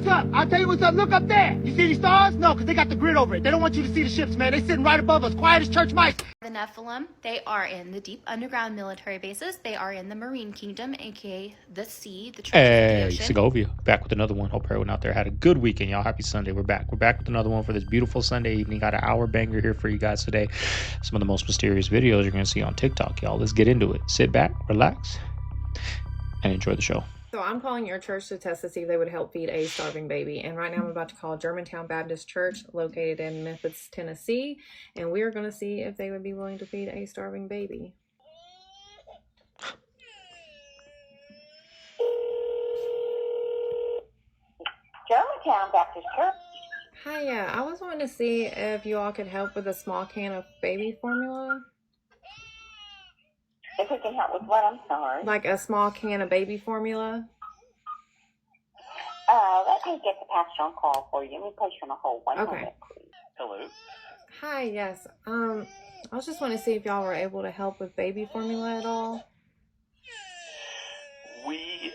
what's up. I'll tell you what's up. Look up there. You see these stars? No, because they got the grid over it. They don't want you to see the ships, man. They sitting right above us, quiet as church mice. The Nephilim, they are in the deep underground military bases. They are in the Marine Kingdom, aka the sea, the treasures of the ocean. Segovia, back with another one. Hope everyone out there had a good weekend, y'all. Happy Sunday. We're back with another one for this beautiful Sunday evening. Got an hour banger here for you guys today. Some of the most mysterious videos you're going to see on TikTok, y'all. Let's get into it. Sit back, relax, and enjoy the show. So I'm calling your church to test to see if they would help feed a starving baby. And right now I'm about to call Germantown Baptist Church located in Memphis, Tennessee. And we're going to see if they would be willing to feed a starving baby. Germantown Baptist Church. Hiya, I was wanting to see if you all could help with a small can of baby formula. If we can help with what? I'm sorry. Like a small can of baby formula. Let me get the pastor on call for you. Let me place you on a hold. One moment, please. Hello. Hi, yes. I was just wanting to see if y'all were able to help with baby formula at all. We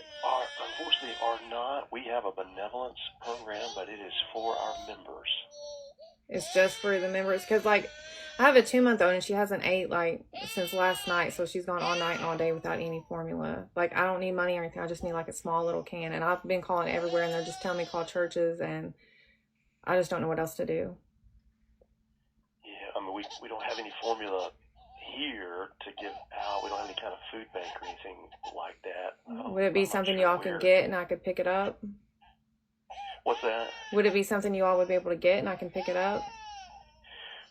unfortunately are not. We have a benevolence program, but it is for our members. It's just for the members, because like I have a 2-month-old and she hasn't ate like since last night, so she's gone all night and all day without any formula. Like I don't need money or anything, I just need like a small little can, and I've been calling everywhere and they're just telling me to call churches, and I just don't know what else to do. Yeah, I mean we don't have any formula here to give out. We don't have any kind of food bank or anything like that. Would it be something y'all could get and I could pick it up? What's that? Would it be something you all would be able to get and I can pick it up?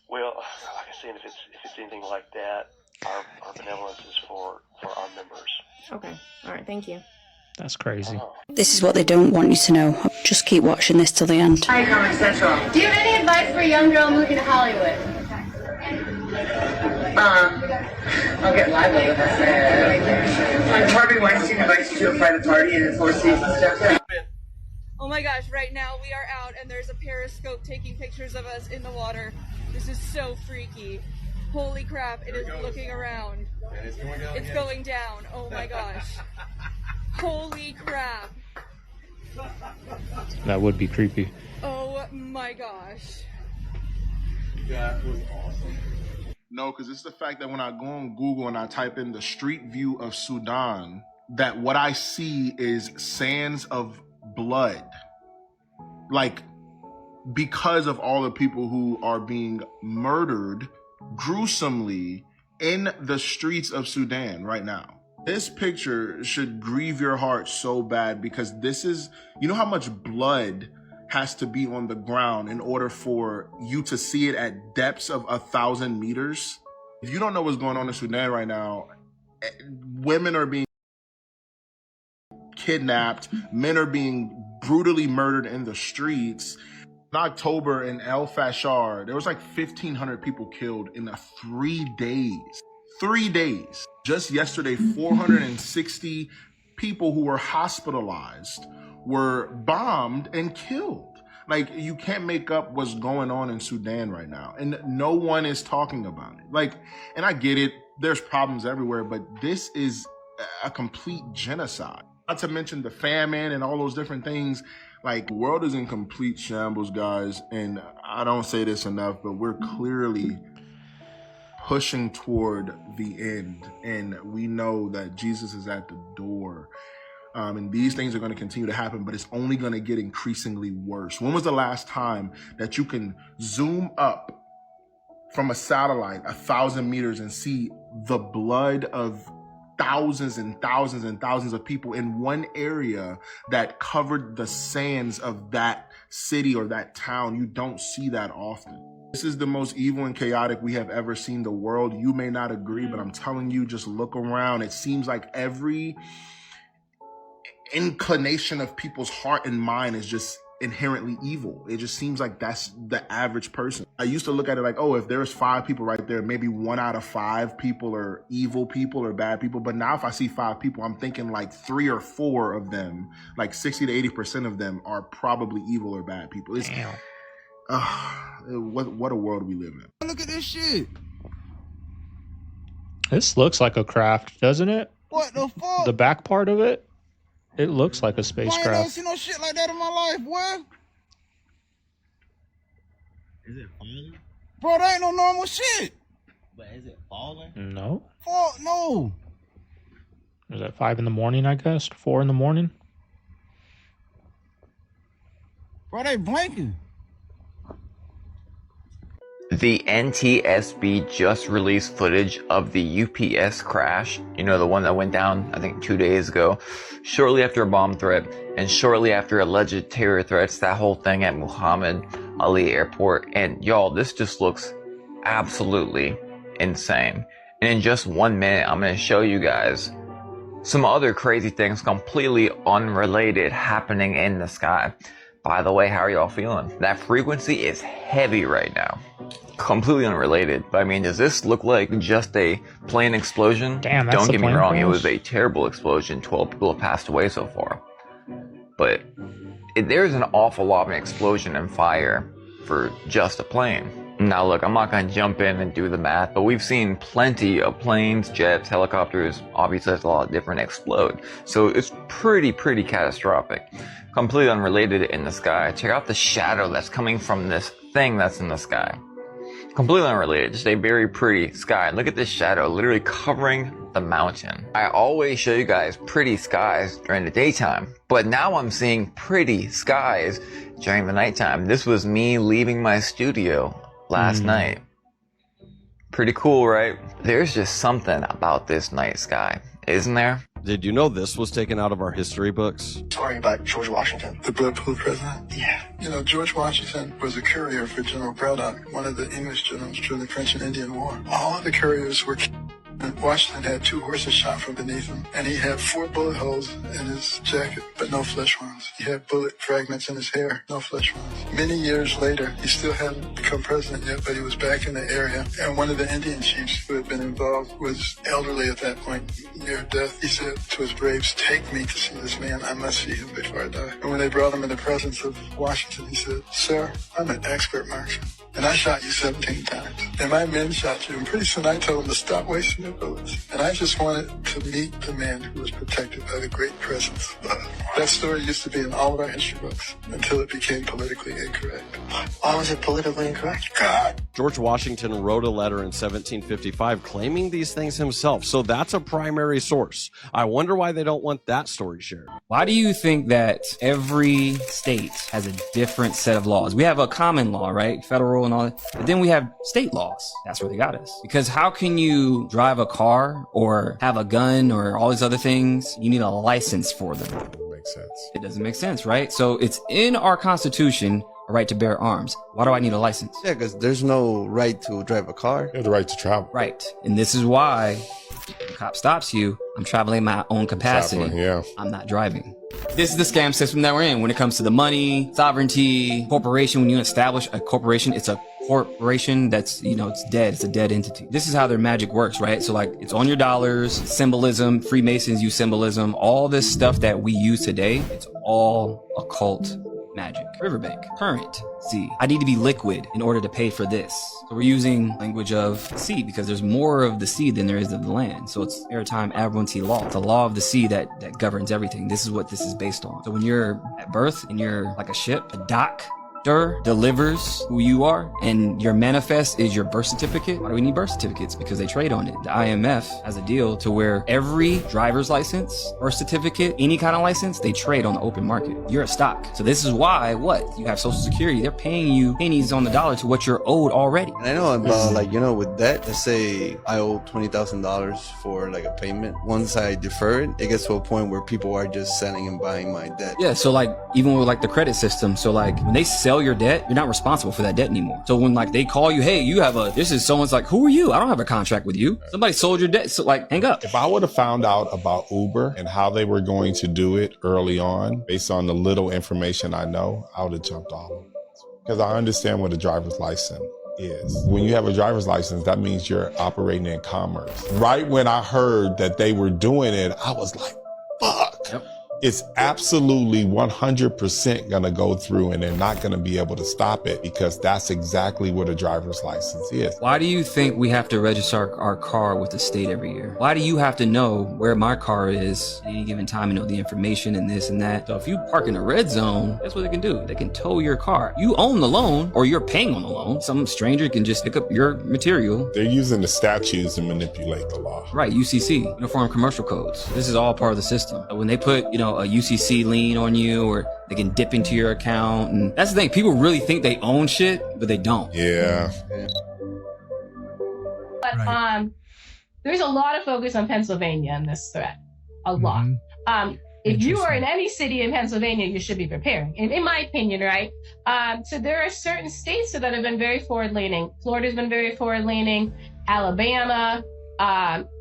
Well, like I said, if it's anything like that, our benevolence is for our members. Okay. All right. Thank you. That's crazy. This is what they don't want you to know. Just keep watching this till the end. Hi, Comedy Central. Do you have any advice for a young girl moving to Hollywood? I'll get lively with us. When Harvey Weinstein invites you to a private party and it's 4 seasons stuff. Oh my gosh, right now we are out and there's a periscope taking pictures of us in the water. This is so freaky. Holy crap, it is looking around. And it's going down. It's going down. Oh my gosh. Holy crap. That would be creepy. Oh my gosh. That was awesome. No, because it's the fact that when I go on Google and I type in the street view of Sudan, that what I see is sands of blood. Like, because of all the people who are being murdered gruesomely in the streets of Sudan right now. This picture should grieve your heart so bad, because this is, you know how much blood has to be on the ground in order for you to see it at depths of 1,000 meters. If you don't know what's going on in Sudan right now, women are being kidnapped, men are being brutally murdered in the streets. In October in El Fasher, there was like 1,500 people killed in 3 days. 3 days. Just yesterday, 460 people who were hospitalized were bombed and killed. Like, you can't make up what's going on in Sudan right now. And no one is talking about it. Like, and I get it, there's problems everywhere, but this is a complete genocide. Not to mention the famine and all those different things. Like, the world is in complete shambles, guys. And I don't say this enough, but we're clearly pushing toward the end. And we know that Jesus is at the door. And these things are going to continue to happen, but it's only going to get increasingly worse. When was the last time that you can zoom up from a satellite 1,000 meters and see the blood of thousands and thousands and thousands of people in one area that covered the sands of that city or that town? You don't see that often. This is the most evil and chaotic we have ever seen the world. You may not agree, but I'm telling you, just look around. It seems like every inclination of people's heart and mind is just inherently evil. It just seems like that's the average person. I used to look at it like, oh, if there's 5 people right there, maybe 1 out of 5 people are evil people or bad people. But now if I see 5 people, I'm thinking like 3 or 4 of them, like 60 to 80% of them are probably evil or bad people. It's, what a world we live in. Look at this shit. This looks like a craft, doesn't it? What the fuck? The back part of it? It looks like a I ain't never spacecraft. seen no shit like that in my life, boy. Is it falling? Bro, that ain't no normal shit. But is it falling? No. Fuck no. Is that 5 in the morning, I guess? 4 in the morning? Bro, they blinking. The NTSB just released footage of the UPS crash, you know, the one that went down, I think 2 days ago, shortly after a bomb threat and shortly after alleged terror threats, that whole thing at Muhammad Ali Airport. And y'all, this just looks absolutely insane. And in just 1 minute, I'm going to show you guys some other crazy things completely unrelated happening in the sky. By the way, how are y'all feeling? That frequency is heavy right now. Completely unrelated, but I mean, does this look like just a plane explosion? Damn, that's Don't a get me plane wrong, it crash? was a terrible explosion. 12 people have passed away so far. But there's an awful lot of explosion and fire for just a plane. Now look, I'm not gonna jump in and do the math, but we've seen plenty of planes, jets, helicopters, obviously there's a lot of different explode. So it's pretty catastrophic. Completely unrelated in the sky. Check out the shadow that's coming from this thing that's in the sky. Completely unrelated, just a very pretty sky. Look at this shadow literally covering the mountain. I always show you guys pretty skies during the daytime, but now I'm seeing pretty skies during the nighttime. This was me leaving my studio last night. Pretty cool, right? There's just something about this night sky, isn't there? Did you know this was taken out of our history books? Story about George Washington, the blood-pool president. Yeah. You know, George Washington was a courier for General Braddock, one of the English generals during the French and Indian War. All of the couriers were killed. Washington had 2 horses shot from beneath him, and he had 4 bullet holes in his jacket, but no flesh wounds. He had bullet fragments in his hair, no flesh wounds. Many years later, he still hadn't become president yet, but he was back in the area, and one of the Indian chiefs who had been involved was elderly at that point, near death. He said to his braves, "Take me to see this man. I must see him before I die." And when they brought him in the presence of Washington, he said, "Sir, I'm an expert marksman, and I shot you 17 times. And my men shot you. And pretty soon I told them to stop wasting their bullets. And I just wanted to meet the man who was protected by the great presence of love." That story used to be in all of our history books until it became politically incorrect. Why was it politically incorrect? God. George Washington wrote a letter in 1755 claiming these things himself, so that's a primary source. I wonder why they don't want that story shared. Why do you think that every state has a different set of laws? We have a common law, right? Federal and all that. But then we have state laws. That's where they got us. Because how can you drive a car or have a gun or all these other things? You need a license for them. Makes sense. It doesn't make sense, right? So it's in our Constitution, a right to bear arms. Why do I need a license? Yeah, because there's no right to drive a car. You have the right to travel. Right. And this is why the cop stops you. I'm traveling my own capacity. Traveling, yeah. I'm not driving. This is the scam system that we're in when it comes to the money, sovereignty, corporation. When you establish a corporation, it's a corporation that's, you know, it's dead. It's a dead entity. This is how their magic works, right? So like it's on your dollars, symbolism, Freemasons use symbolism, all this stuff that we use today, it's all occult magic. Riverbank, current, sea. I need to be liquid in order to pay for this. So we're using language of sea because there's more of the sea than there is of the land. So it's maritime admiralty law. It's a law of the sea that governs everything. This is what this is based on. So when you're at birth and you're like a ship, a doctor delivers who you are, and your manifest is your birth certificate. Why do we need birth certificates? Because they trade on it. The IMF has a deal to where every driver's license, birth certificate, any kind of license, they trade on the open market. You're a stock. So this is why you have Social Security. They're paying you pennies on the dollar to what you're owed already. And I know about, like, you know, with debt, let's say I owe $20,000 for like a payment. Once I defer it, it gets to a point where people are just selling and buying my debt. Yeah, so like even with like the credit system, so like when they sell your debt, you're not responsible for that debt anymore. So when like they call you, hey, you have this is someone's like, who are you? I don't have a contract with you. Somebody sold your debt, so like hang up. If I would have found out about Uber and how they were going to do it early on, based on the little information I know, I would have jumped off. Because I understand what a driver's license is. When you have a driver's license, that means you're operating in commerce. Right when I heard that they were doing it, I was like, fuck. Yep. It's absolutely 100% going to go through, and they're not going to be able to stop it because that's exactly what a driver's license is. Why do you think we have to register our car with the state every year? Why do you have to know where my car is at any given time and know the information and this and that? So if you park in a red zone, that's what they can do. They can tow your car. You own the loan, or you're paying on the loan. Some stranger can just pick up your material. They're using the statutes to manipulate the law. Right, UCC, Uniform Commercial Codes. This is all part of the system. When they put, a UCC lien on you, or they can dip into your account. And that's the thing. People really think they own shit, but they don't. Yeah. But there's a lot of focus on Pennsylvania in this threat. A lot. If you are in any city in Pennsylvania, you should be preparing, in my opinion, right? So there are certain states that have been very forward-leaning. Florida's been very forward-leaning. Alabama,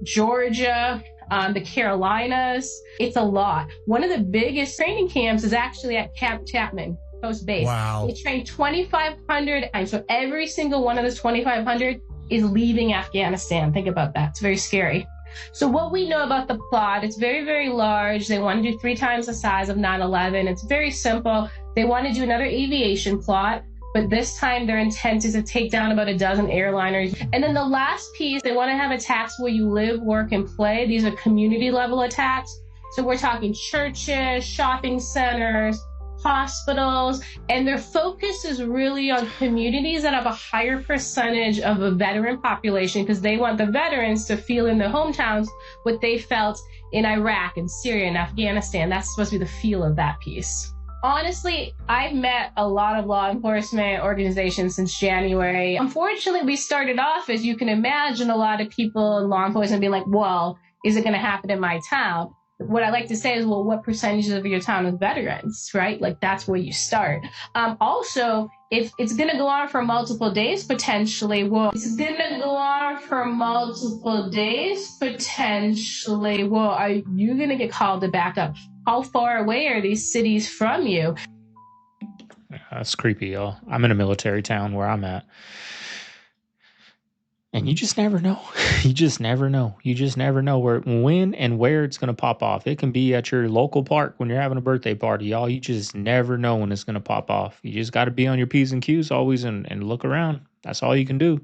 Georgia, the Carolinas. It's a lot. One of the biggest training camps is actually at Camp Chapman Post Base. Wow. They train 2,500, and so every single one of those 2,500 is leaving Afghanistan. Think about that. It's very scary. So what we know about the plot, it's very, very large. They want to do 3 times the size of 9/11. It's very simple. They want to do another aviation plot, but this time their intent is to take down about a dozen airliners. And then the last piece, they want to have attacks where you live, work, and play. These are community level attacks. So we're talking churches, shopping centers, hospitals, and their focus is really on communities that have a higher percentage of a veteran population, because they want the veterans to feel in their hometowns what they felt in Iraq and Syria and Afghanistan. That's supposed to be the feel of that piece. Honestly, I've met a lot of law enforcement organizations since January. Unfortunately, we started off, as you can imagine, a lot of people in law enforcement being like, well, is it going to happen in my town? What I like to say is, well, what percentage of your town is veterans, right? Like, that's where you start. Also, if it's going to go on for multiple days, potentially, are you going to get called to back up? How far away are these cities from you? That's creepy, y'all. I'm in a military town where I'm at. And you just never know. You just never know. You just never know when and where it's going to pop off. It can be at your local park when you're having a birthday party, y'all. You just never know when it's going to pop off. You just got to be on your P's and Q's always and look around. That's all you can do.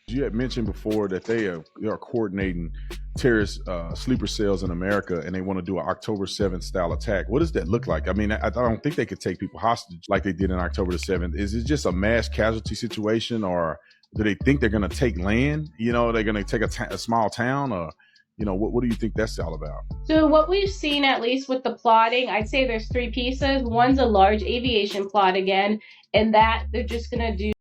You had mentioned before that they are coordinating terrorist sleeper cells in America, and they want to do an October 7th style attack. What does that look like? I mean, I don't think they could take people hostage like they did in October the 7th. Is it just a mass casualty situation, or do they think they're going to take land? They're going to take a small town, or, what do you think that's all about? So what we've seen, at least with the plotting, I'd say there's 3 pieces. One's a large aviation plot again, and that they're just going to do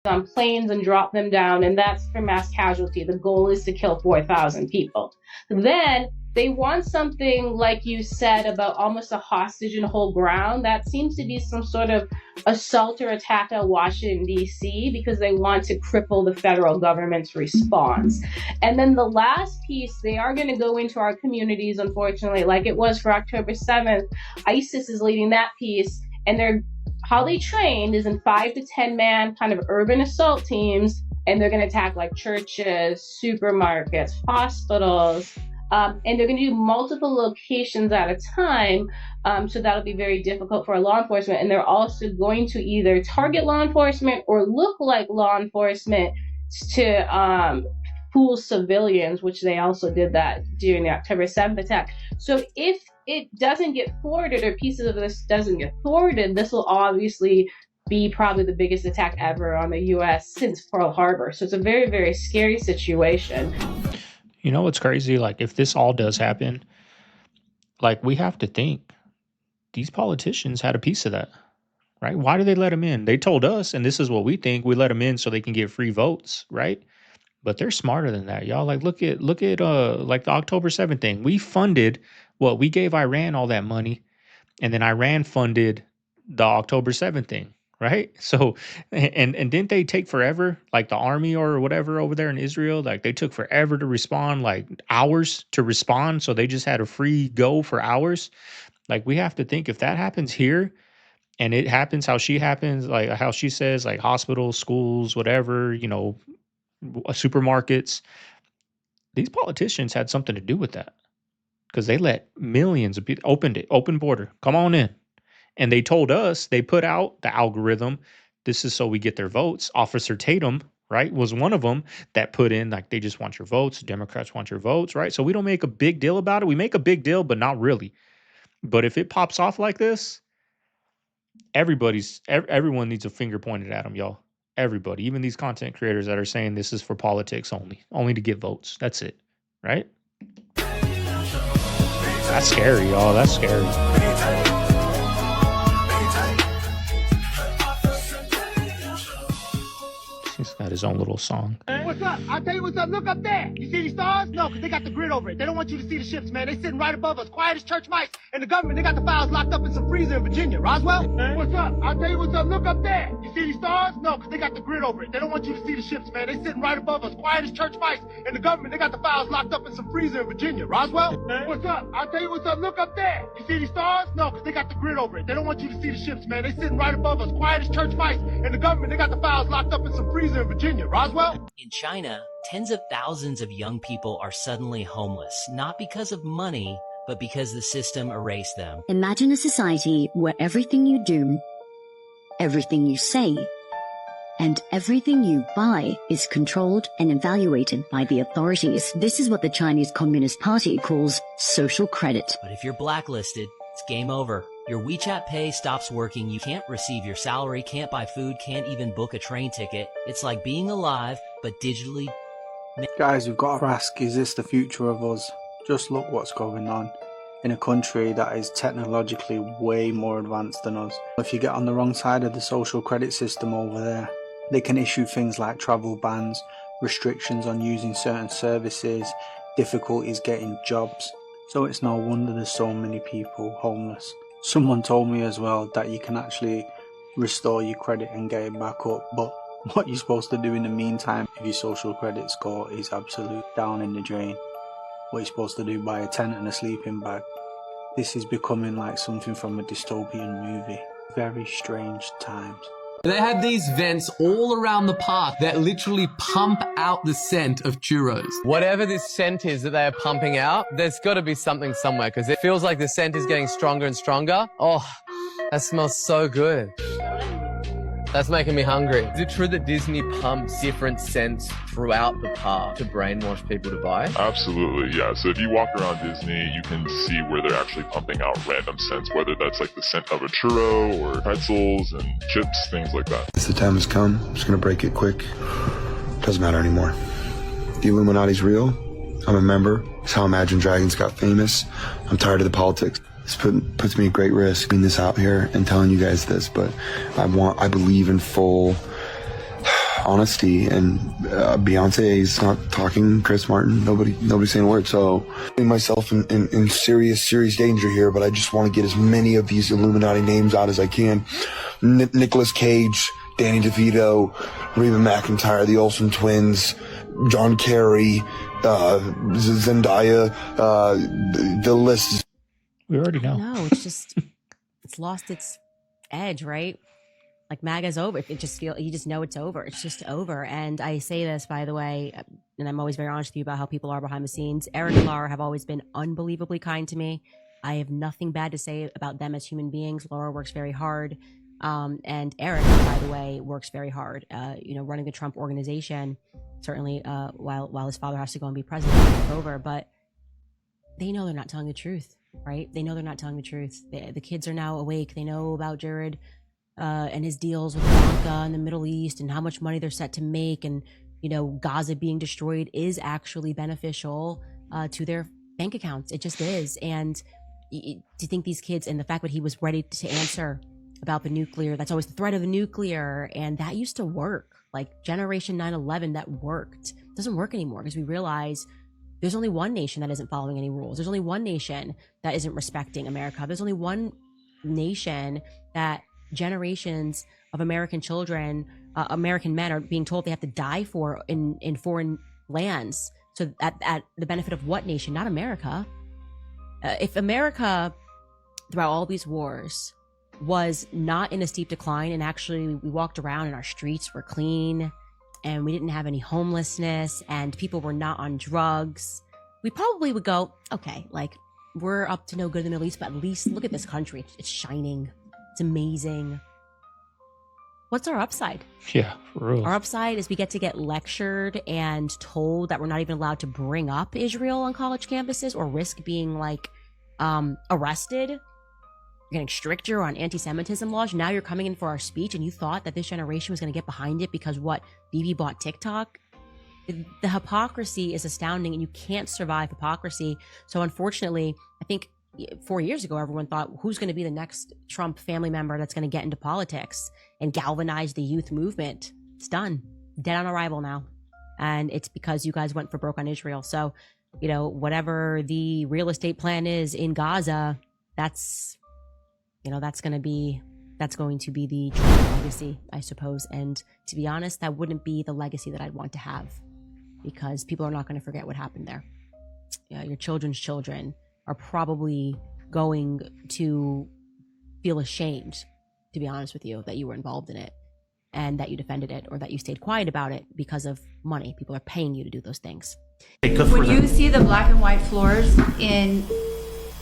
on planes and drop them down, and that's for mass casualty. The goal is to kill 4,000 people. Then they want something, like you said, about almost a hostage and hold ground. That seems to be some sort of assault or attack on Washington, D.C., because they want to cripple the federal government's response. And then the last piece, they are going to go into our communities, unfortunately, like it was for October 7th. ISIS is leading that piece, and how they trained is in 5 to 10 man kind of urban assault teams, and they're going to attack like churches, supermarkets, hospitals, and they're going to do multiple locations at a time. So that'll be very difficult for law enforcement. And they're also going to either target law enforcement or look like law enforcement to fool civilians, which they also did that during the October 7th attack. So if it doesn't get thwarted, or pieces of this doesn't get thwarted, this will obviously be probably the biggest attack ever on the U.S. since Pearl Harbor. So it's a very, very scary situation. You know what's crazy? Like, if this all does happen, like, we have to think these politicians had a piece of that, right? Why do they let them in? They told us, and this is what we think, we let them in so they can get free votes, right? But they're smarter than that, y'all. Like, look at like the October 7th thing. We funded we gave Iran all that money, and then Iran funded the October 7th thing, right? So, and didn't they take forever, like the army or whatever over there in Israel? Like, they took forever to respond, like hours to respond. So they just had a free go for hours. Like, we have to think, if that happens here, and it happens how she happens, like how she says, like hospitals, schools, whatever, supermarkets, these politicians had something to do with that. because they let millions of people open border, come on in. And they told us, they put out the algorithm. This is so we get their votes. Officer Tatum, right, was one of them that put in like they just want your votes. Democrats want your votes, right? So we don't make a big deal about it. We make a big deal, but not really. But if it pops off like this, everyone needs a finger pointed at them, y'all. Everybody, even these content creators that are saying this is for politics only to get votes. That's it, right? That's scary, y'all. That's scary. He's got his own little song. What's up? I'll tell you what's up. Look up there. You see these stars? No, because they got the grid over it. They don't want you to see the ships, man. They sitting right above us, quiet as church mice. And the government, they got the files locked up in some freezer in Virginia. Roswell? What's up? I'll tell you what's up. Look up there. You see these stars? No, because they got the grid over it. They don't want you to see the ships, man. They sitting right above us, quiet as church mice. And the government, they got the files locked up in some freezer in Virginia. Roswell? What's up? I'll tell you what's up. Look up there. You see these stars? No, because they got the grid over it. They don't want you to see the ships, man. They sitting right above us, quiet as church mice. And the government, they got the files locked up in some freezer in Virginia. Roswell? In China, tens of thousands of young people are suddenly homeless, not because of money, but because the system erased them. Imagine a society where everything you do, everything you say, and everything you buy is controlled and evaluated by the authorities. This is what the Chinese Communist Party calls social credit. But if you're blacklisted, it's game over. Your WeChat Pay stops working, you can't receive your salary, can't buy food, can't even book a train ticket. It's like being alive, but digitally. Guys, we've got to ask, is this the future of us? Just look what's going on in a country that is technologically way more advanced than us. If you get on the wrong side of the social credit system over there, they can issue things like travel bans, restrictions on using certain services, difficulties getting jobs. So it's no wonder there's so many people homeless. Someone told me as well that you can actually restore your credit and get it back up, but what you're supposed to do in the meantime if your social credit score is absolute down in the drain, what you're supposed to do, buy a tent and a sleeping bag. This is becoming like something from a dystopian movie. Very strange times. They have these vents all around the park that literally pump out the scent of churros. Whatever this scent is that they are pumping out, there's got to be something somewhere because it feels like the scent is getting stronger and stronger. Oh, that smells so good. That's making me hungry. Is it true that Disney pumps different scents throughout the park to brainwash people to buy? Absolutely, yeah. So if you walk around Disney, you can see where they're actually pumping out random scents, whether that's like the scent of a churro or pretzels and chips, things like that. The time has come. I'm just gonna break it quick. Doesn't matter anymore. The Illuminati's real. I'm a member. It's how Imagine Dragons got famous. I'm tired of the politics. This puts me at great risk being this out here and telling you guys this, but I believe in full honesty, and Beyonce is not talking, Chris Martin, nobody's saying a word, so putting myself in serious danger here, but I just want to get as many of these Illuminati names out as I can. Nicolas Cage, Danny DeVito, Reba McEntire, the Olsen twins, John Kerry, Zendaya, the list is... We already know. No, it's just, it's lost its edge, right? Like MAGA's over. You just know it's over. It's just over. And I say this, by the way, and I'm always very honest with you about how people are behind the scenes. Eric and Laura have always been unbelievably kind to me. I have nothing bad to say about them as human beings. Laura works very hard. And Eric, by the way, works very hard, running the Trump organization, certainly, while his father has to go and be president over, but they know they're not telling the truth. Right? They know they're not telling the truth. The kids are now awake. They know about Jared and his deals with Ivanka in the Middle East and how much money they're set to make. And, Gaza being destroyed is actually beneficial to their bank accounts. It just is. And to think these kids, and the fact that he was ready to answer about the nuclear, that's always the threat of the nuclear. And that used to work. Like Generation 9/11, that worked. It doesn't work anymore because we realize there's only one nation that isn't following any rules. There's only one nation that isn't respecting America. There's only one nation that generations of American children, American men are being told they have to die for in foreign lands. So at the benefit of what nation? Not America. If America, throughout all these wars, was not in a steep decline, and actually we walked around and our streets were clean, and we didn't have any homelessness, and people were not on drugs, we probably would go, okay, like we're up to no good in the Middle East, but at least look at this country. It's shining. It's amazing. What's our upside? Yeah, for real. Our upside is we get to get lectured and told that we're not even allowed to bring up Israel on college campuses or risk being like arrested. You're getting stricter on anti-Semitism laws. Now you're coming in for our speech and you thought that this generation was going to get behind it because what? Bibi bought TikTok? The hypocrisy is astounding and you can't survive hypocrisy. So unfortunately, I think 4 years ago, everyone thought, who's going to be the next Trump family member that's going to get into politics and galvanize the youth movement? It's done. Dead on arrival now. And it's because you guys went for broke on Israel. So, you know, whatever the real estate plan is in Gaza, that's going to be the Trump legacy, I suppose. And to be honest, that wouldn't be the legacy that I'd want to have, because people are not going to forget what happened there. Your children's children are probably going to feel ashamed, to be honest with you, that you were involved in it and that you defended it or that you stayed quiet about it because of money. People are paying you to do those things. When you see the black and white floors in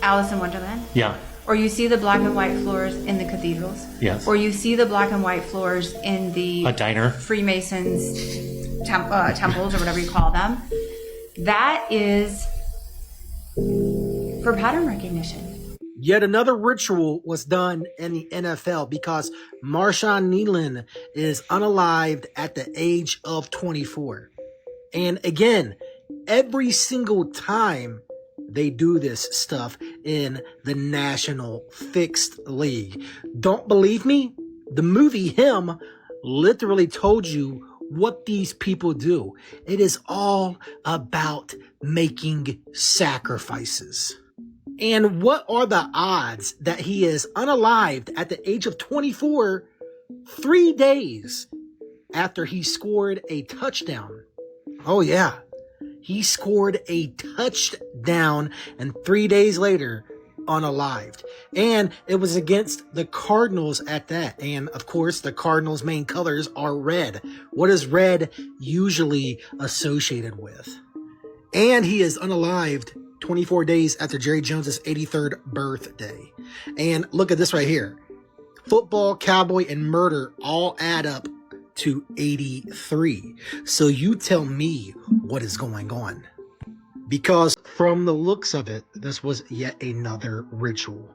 Alice in Wonderland, Yeah. or you see the black and white floors in the cathedrals, Yes. or you see the black and white floors in the A diner. Freemasons temples or whatever you call them, that is for pattern recognition. Yet another ritual was done in the NFL because Marshawn Nealon is unalived at the age of 24. And again, every single time they do this stuff in the National Fixed League. Don't believe me? The movie Him literally told you what these people do. It is all about making sacrifices. And what are the odds that he is unalived at the age of 24, 3 days after he scored a touchdown? Oh yeah, he scored a touchdown and 3 days later unalived. And it was against the Cardinals at that. And of course, the Cardinals' main colors are red. What is red usually associated with? And he is unalived 24 days after Jerry Jones's 83rd birthday. And look at this right here. Football, cowboy, and murder all add up to 83. So you tell me what is going on. Because from the looks of it, this was yet another ritual.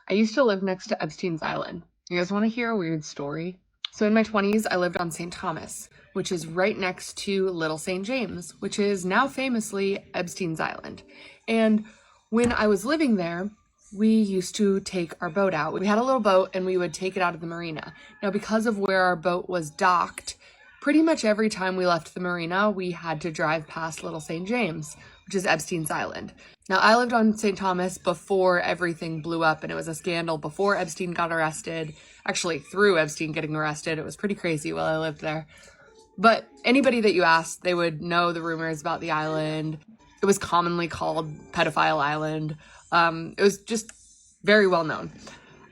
I used to live next to Epstein's Island. You guys want to hear a weird story? So in my 20s, I lived on St. Thomas, which is right next to Little St. James, which is now famously Epstein's Island. And when I was living there, we used to take our boat out. We had a little boat and we would take it out of the marina. Now, because of where our boat was docked, pretty much every time we left the marina, we had to drive past Little St. James, which is Epstein's Island. Now, I lived on St. Thomas before everything blew up and it was a scandal, before Epstein got arrested. Actually, through Epstein getting arrested. It was pretty crazy while I lived there. But anybody that you asked, they would know the rumors about the island. It was commonly called Pedophile Island. It was just very well known.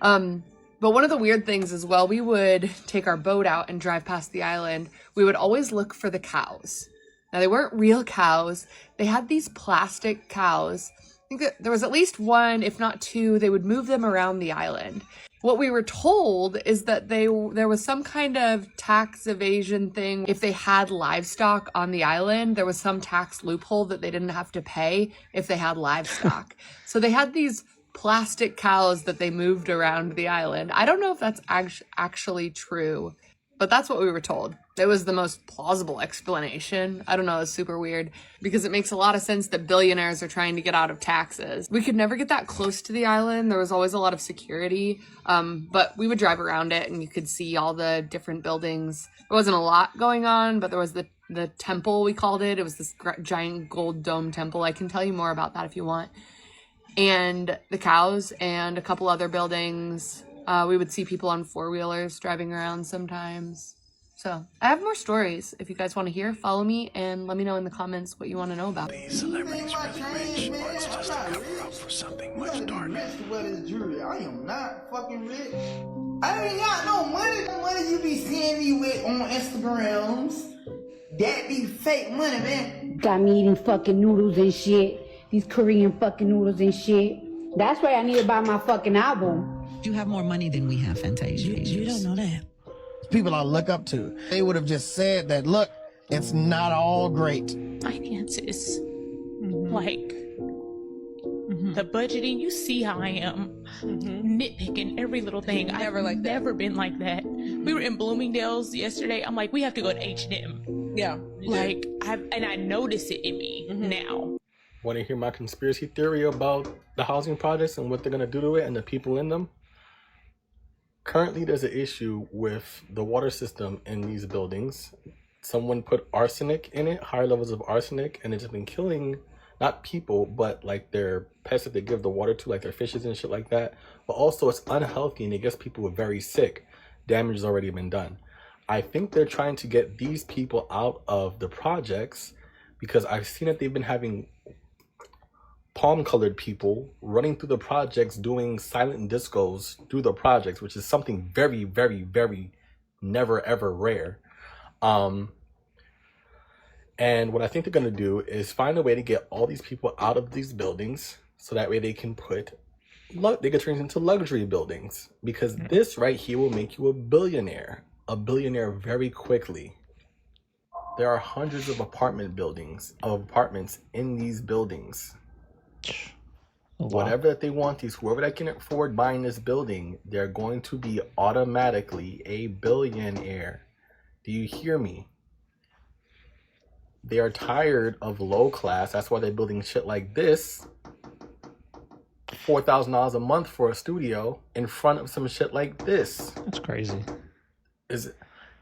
But one of the weird things is, while we would take our boat out and drive past the island, we would always look for the cows. Now, they weren't real cows. They had these plastic cows. I think that there was at least one, if not two. They would move them around the island. What we were told is that there was some kind of tax evasion thing. If they had livestock on the island, there was some tax loophole that they didn't have to pay if they had livestock. So they had these plastic cows that they moved around the island. I don't know if that's actually true, but that's what we were told. It was the most plausible explanation. I don't know, it's super weird because it makes a lot of sense that billionaires are trying to get out of taxes. We could never get that close to the island. There was always a lot of security, but we would drive around it and you could see all the different buildings. There wasn't a lot going on, but there was the temple, we called it. It was this giant gold dome temple. I can tell you more about that if you want. And the cows and a couple other buildings. We would see people on four-wheelers driving around sometimes. So I have more stories. If you guys want to hear, follow me and let me know in the comments what you want to know about. These celebrities really rich, or it's just a cover up for something much darker. I am not fucking rich. I ain't got no money. The money you be seeing me with on Instagrams, that be fake money, man. Got me eating fucking noodles and shit. These Korean fucking noodles and shit. That's why I need to buy my fucking album. You have more money than we have, Fantasia. You don't know that. People I look up to, they would have just said that, look, it's not all great. Finances. Like, the budgeting, you see how I am. Nitpicking every little thing. I've never been like that. We were in Bloomingdale's yesterday. I'm like, we have to go to H&M. Yeah. Like, I notice it in me now. Want to hear my conspiracy theory about the housing projects and what they're going to do to it and the people in them? Currently, there's an issue with the water system in these buildings. Someone put arsenic in it, higher levels of arsenic, and it's been killing not people, but like their pets that they give the water to, like their fishes and shit like that. But also it's unhealthy and it gets people very sick. Damage has already been done. I think they're trying to get these people out of the projects because I've seen that they've been having palm-colored people running through the projects doing silent discos through the projects, which is something very, very, very never ever rare. And what I think they're going to do is find a way to get all these people out of these buildings so that way they can they can turn into luxury buildings, because this right here will make you a billionaire very quickly. There are hundreds of apartments in these buildings. Whatever that they want, whoever that can afford buying this building, they're going to be automatically a billionaire. Do you hear me? They are tired of low class. That's why they're building shit like this. $4,000 a month for a studio in front of some shit like this. That's crazy.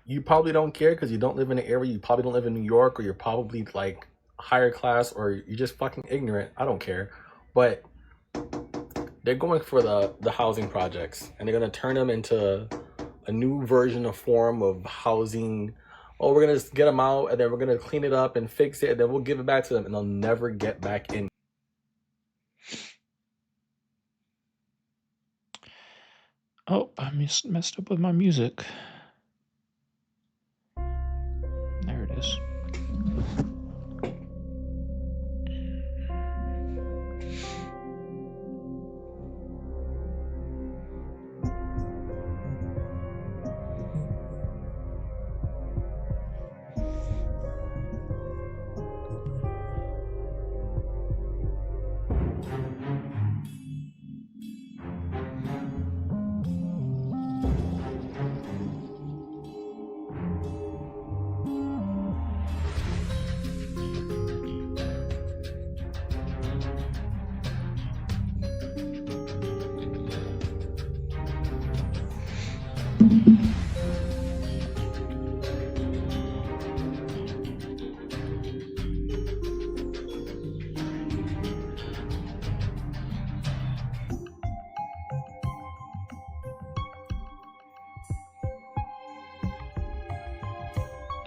You probably don't care because you don't live in the area. You probably don't live in New York, or you're probably like higher class, or you're just fucking ignorant. I don't care. But they're going for the housing projects, and they're going to turn them into a new version of form of housing. Oh, we're going to get them out, and then we're going to clean it up and fix it, and then we'll give it back to them, and they'll never get back in. Oh, I messed up with my music. There it is.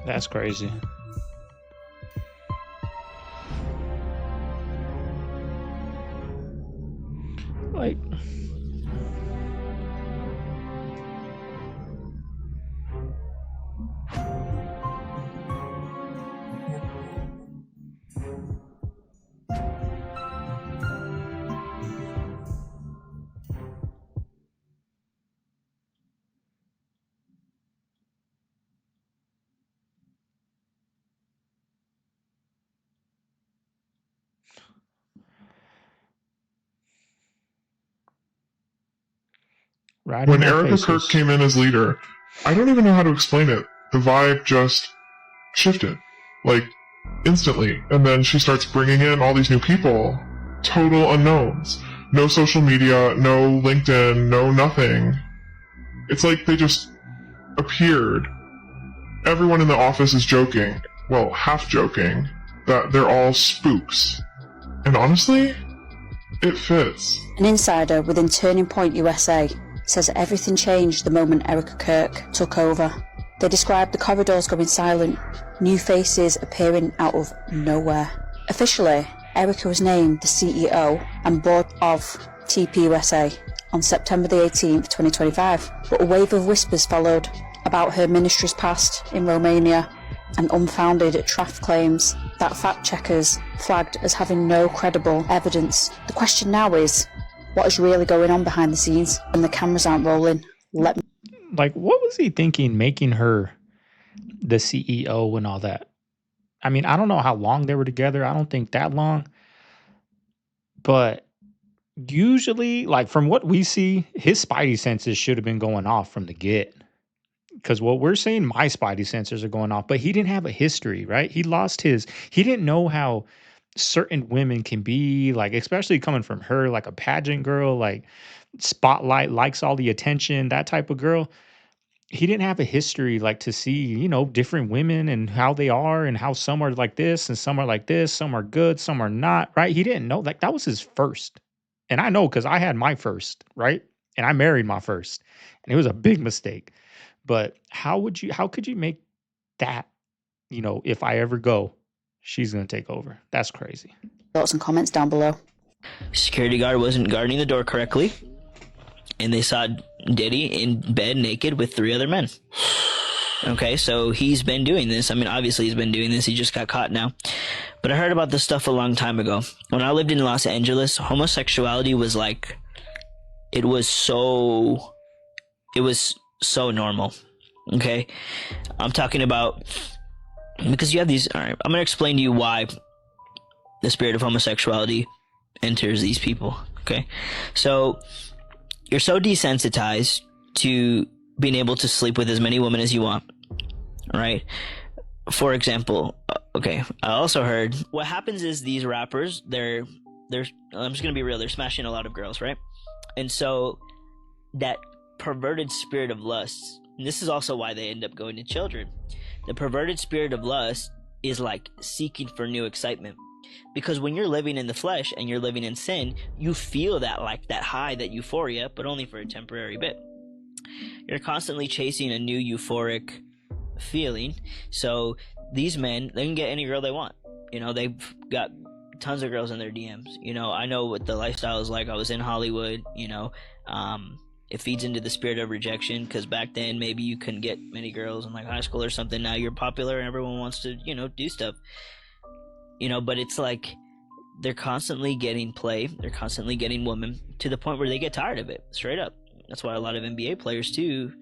That's crazy. Like, right when in our Erica faces. Kirk came in as leader, I don't even know how to explain it. The vibe just shifted, like, instantly. And then she starts bringing in all these new people, total unknowns. No social media, no LinkedIn, no nothing. It's like they just appeared. Everyone in the office is joking, well, half joking, that they're all spooks. And honestly, it fits. An insider within Turning Point USA says everything changed the moment Erica Kirk took over. They described the corridors going silent, new faces appearing out of nowhere. Officially, Erica was named the CEO and board of TPUSA on September the 18th, 2025, but a wave of whispers followed about her ministry's past in Romania and unfounded traffic claims that fact checkers flagged as having no credible evidence. The question now is, what is really going on behind the scenes when the cameras aren't rolling? Like, what was he thinking making her the CEO and all that? I mean, I don't know how long they were together. I don't think that long. But usually, like from what we see, his spidey senses should have been going off from the get. Because what we're saying, my spidey sensors are going off. But he didn't have a history, right? He didn't know how certain women can be, like, especially coming from her, like a pageant girl, like spotlight, likes all the attention, that type of girl. He didn't have a history, like, to see, you know, different women and how they are and how some are like this and some are like this, some are good, some are not, right? He didn't know. Like, that was his first. And I know because I had my first, right? And I married my first. And it was a big mistake. But how could you make that, you know, if I ever go, she's going to take over? That's crazy. Thoughts and comments down below. Security guard wasn't guarding the door correctly, and they saw Diddy in bed naked with 3 other men. Okay, so he's been doing this. I mean, obviously he's been doing this. He just got caught now. But I heard about this stuff a long time ago. When I lived in Los Angeles, homosexuality was like, it was so normal. Okay, I'm talking about, because you have these. All right, I'm gonna explain to you why the spirit of homosexuality enters these people. Okay, so you're so desensitized to being able to sleep with as many women as you want, right? For example, okay, I also heard what happens is these rappers, they're I'm just gonna be real, they're smashing a lot of girls, right? And so that perverted spirit of lust, and this is also why they end up going to children. The perverted spirit of lust is like seeking for new excitement, because when you're living in the flesh and you're living in sin, you feel that, like that high, that euphoria, but only for a temporary bit. You're constantly chasing a new euphoric feeling. So these men, they can get any girl they want. You know, they've got tons of girls in their DMs. You know, I know what the lifestyle is like. I was in Hollywood, you know. It feeds into the spirit of rejection, because back then maybe you couldn't get many girls in like high school or something. Now you're popular and everyone wants to, you know, do stuff. You know, but it's like they're constantly getting play. They're constantly getting women to the point where they get tired of it, straight up. That's why a lot of NBA players too,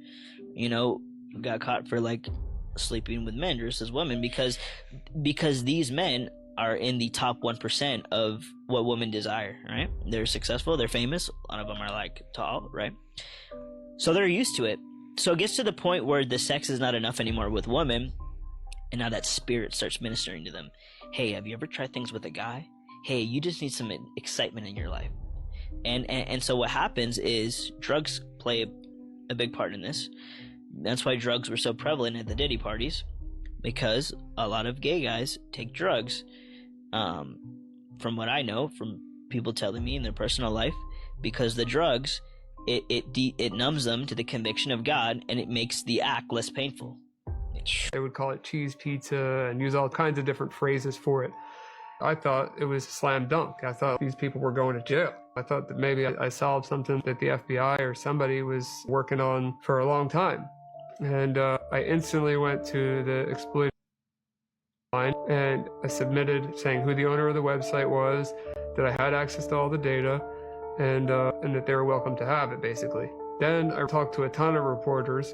you know, got caught for like sleeping with men versus women, because these men are in the top 1% of what women desire, right? They're successful, they're famous, a lot of them are like tall, right? So they're used to it. So it gets to the point where the sex is not enough anymore with women, and now that spirit starts ministering to them. Hey, have you ever tried things with a guy? Hey, you just need some excitement in your life. And so what happens is drugs play a big part in this. That's why drugs were so prevalent at the Diddy parties, because a lot of gay guys take drugs. From what I know, from people telling me in their personal life, because the drugs, it numbs them to the conviction of God, and it makes the act less painful. They would call it cheese pizza and use all kinds of different phrases for it. I thought it was a slam dunk. I thought these people were going to jail. I thought that maybe I solved something that the FBI or somebody was working on for a long time. And I instantly went to the exploited line and I submitted saying who the owner of the website was, that I had access to all the data, and that they were welcome to have it, basically. Then I talked to a ton of reporters,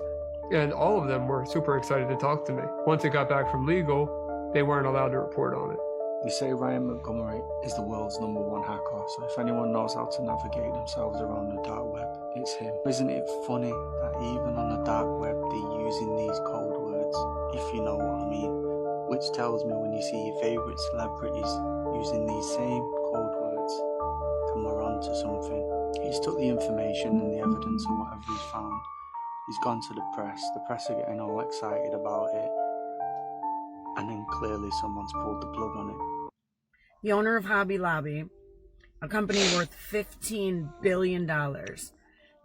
and all of them were super excited to talk to me. Once it got back from legal, they weren't allowed to report on it. We say Ryan Montgomery is the world's #1 hacker, so if anyone knows how to navigate themselves around the dark web, it's him. Isn't it funny that even on the dark web they're using these code words, if you know what I mean? Which tells me when you see your favourite celebrities using these same code words, then we're on to something. He's took the information and the evidence and whatever he's found. He's gone to the press are getting all excited about it, and then clearly someone's pulled the plug on it. The owner of Hobby Lobby, a company worth $15 billion,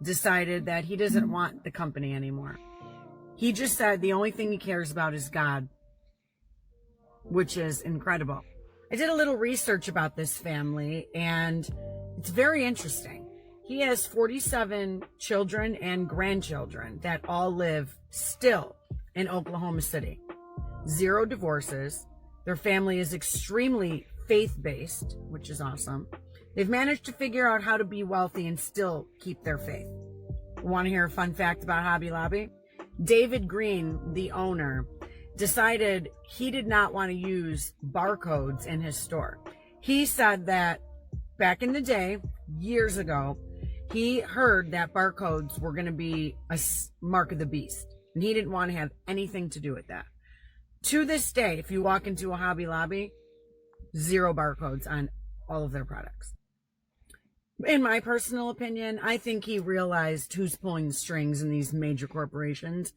decided that he doesn't want the company anymore. He just said the only thing he cares about is God, which is incredible. I did a little research about this family, and it's very interesting. He has 47 children and grandchildren that all live still in Oklahoma City. 0 divorces. Their family is extremely faith-based, which is awesome. They've managed to figure out how to be wealthy and still keep their faith. Want to hear a fun fact about Hobby Lobby? David Green, the owner, decided he did not want to use barcodes in his store. He said that back in the day, years ago, he heard that barcodes were going to be a mark of the beast, and he didn't want to have anything to do with that. To this day, if you walk into a Hobby Lobby, 0 barcodes on all of their products. In my personal opinion, I think he realized who's pulling the strings in these major corporations.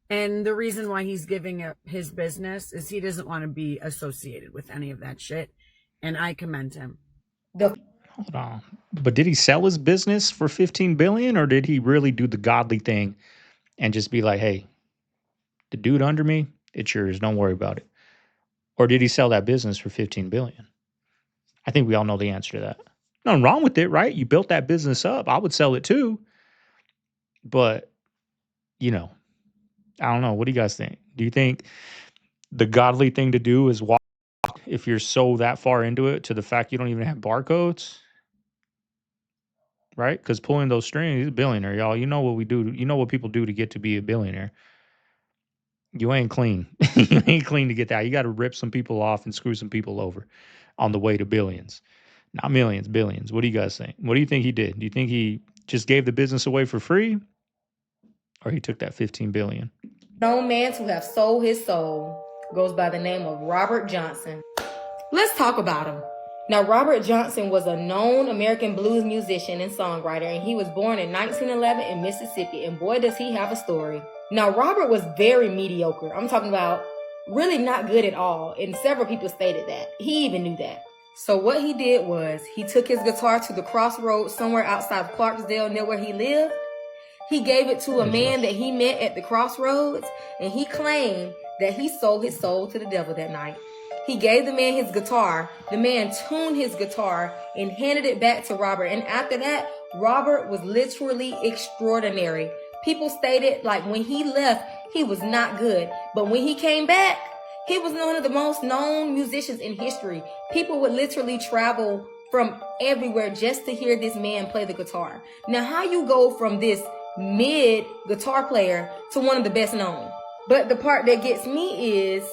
And the reason why he's giving up his business is he doesn't want to be associated with any of that shit. And I commend him. Hold on. But did he sell his business for $15 billion, or did he really do the godly thing and just be like, hey, the dude under me, it's yours. Don't worry about it. Or did he sell that business for $15 billion? I think we all know the answer to that. Nothing wrong with it, right? You built that business up. I would sell it too. But, you know, I don't know. What do you guys think? Do you think the godly thing to do is walk, if you're so that far into it, to the fact you don't even have barcodes? Right? Because pulling those strings, he's a billionaire, y'all. You know what we do. You know what people do to get to be a billionaire. You ain't clean. You ain't clean to get that. You got to rip some people off and screw some people over on the way to billions. Not millions, billions. What do you guys think? What do you think he did? Do you think he just gave the business away for free? Or he took that $15 billion? Known man to have sold his soul goes by the name of Robert Johnson. Let's talk about him. Now, Robert Johnson was a known American blues musician and songwriter, and he was born in 1911 in Mississippi, and boy, does he have a story. Now, Robert was very mediocre. I'm talking about really not good at all, and several people stated that. He even knew that. So what he did was he took his guitar to the crossroads somewhere outside of Clarksdale near where he lived. He gave it to a man that he met at the crossroads, and he claimed that he sold his soul to the devil that night. He gave the man his guitar. The man tuned his guitar and handed it back to Robert. And after that, Robert was literally extraordinary. People stated like when he left, he was not good. But when he came back, he was one of the most known musicians in history. People would literally travel from everywhere just to hear this man play the guitar. Now, how you go from this mid guitar player to one of the best known? But the part that gets me is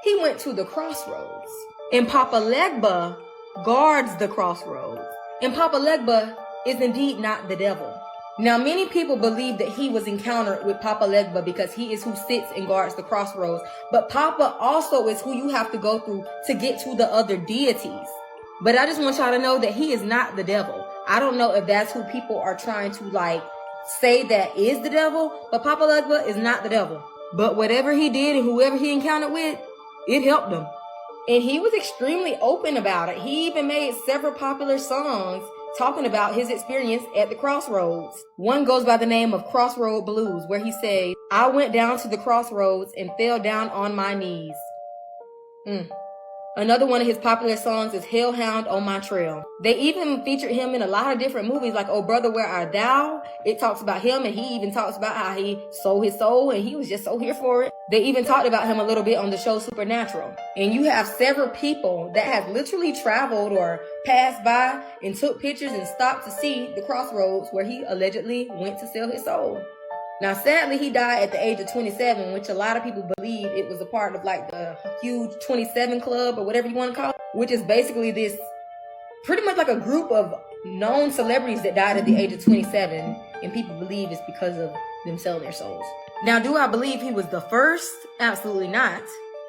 he went to the crossroads, and Papa Legba guards the crossroads. And Papa Legba is indeed not the devil. Now, many people believe that he was encountered with Papa Legba because he is who sits and guards the crossroads. But Papa also is who you have to go through to get to the other deities. But I just want y'all to know that he is not the devil. I don't know if that's who people are trying to like say that is the devil, but Papa Legba is not the devil. But whatever he did and whoever he encountered with, it helped him. And he was extremely open about it. He even made several popular songs talking about his experience at the crossroads. One goes by the name of Crossroad Blues, where he said, I went down to the crossroads and fell down on my knees. Another one of his popular songs is Hellhound on My Trail. They even featured him in a lot of different movies like Oh Brother, Where Art Thou? It talks about him, and he even talks about how he sold his soul and he was just so here for it. They even talked about him a little bit on the show Supernatural. And you have several people that have literally traveled or passed by and took pictures and stopped to see the crossroads where he allegedly went to sell his soul. Now, sadly, he died at the age of 27, which a lot of people believe it was a part of like the huge 27 club or whatever you want to call it, which is basically this pretty much like a group of known celebrities that died at the age of 27, and people believe it's because of them selling their souls. Now, do I believe he was the first? Absolutely not.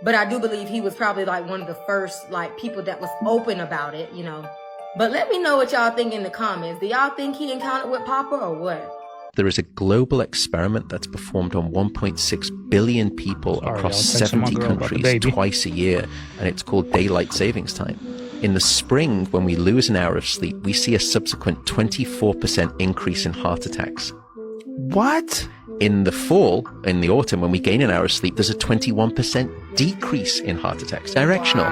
But I do believe he was probably like one of the first like people that was open about it, you know. But let me know what y'all think in the comments. Do y'all think he encountered with Papa or what? There is a global experiment that's performed on 1.6 billion people across 70 countries twice a year, and it's called daylight savings time. In the spring, when we lose an hour of sleep, we see a subsequent 24% increase in heart attacks. What? In the fall, in the autumn, when we gain an hour of sleep, there's a 21% decrease in heart attacks. Directional.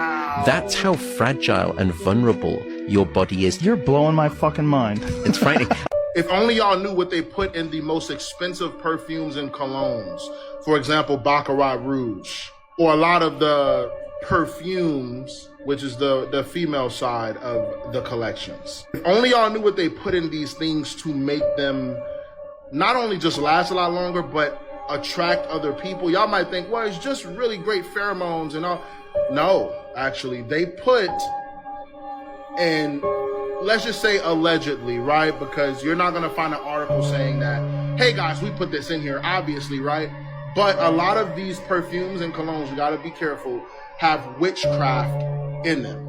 That's how fragile and vulnerable your body is. You're blowing my fucking mind. It's frightening. If only y'all knew what they put in the most expensive perfumes and colognes. For example, Baccarat Rouge. Or a lot of the perfumes, which is the female side of the collections. If only y'all knew what they put in these things to make them not only just last a lot longer, but attract other people. Y'all might think, well, it's just really great pheromones and all. No, actually, they put in, let's just say allegedly, right? Because you're not gonna find an article saying that, hey guys, we put this in here, obviously, right? But a lot of these perfumes and colognes, you gotta be careful, have witchcraft in them.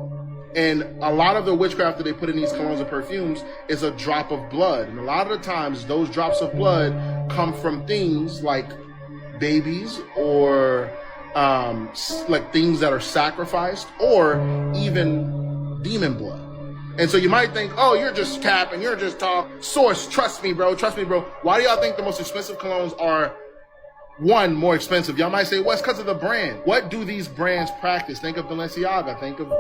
And a lot of the witchcraft that they put in these colognes and perfumes is a drop of blood. And a lot of the times, those drops of blood come from things like babies or like things that are sacrificed or even demon blood. And so you might think, oh, you're just capping, you're just talking. Source, trust me, bro. Why do y'all think the most expensive colognes are, one, more expensive? Y'all might say, well, it's because of the brand. What do these brands practice? Think of Balenciaga. Think of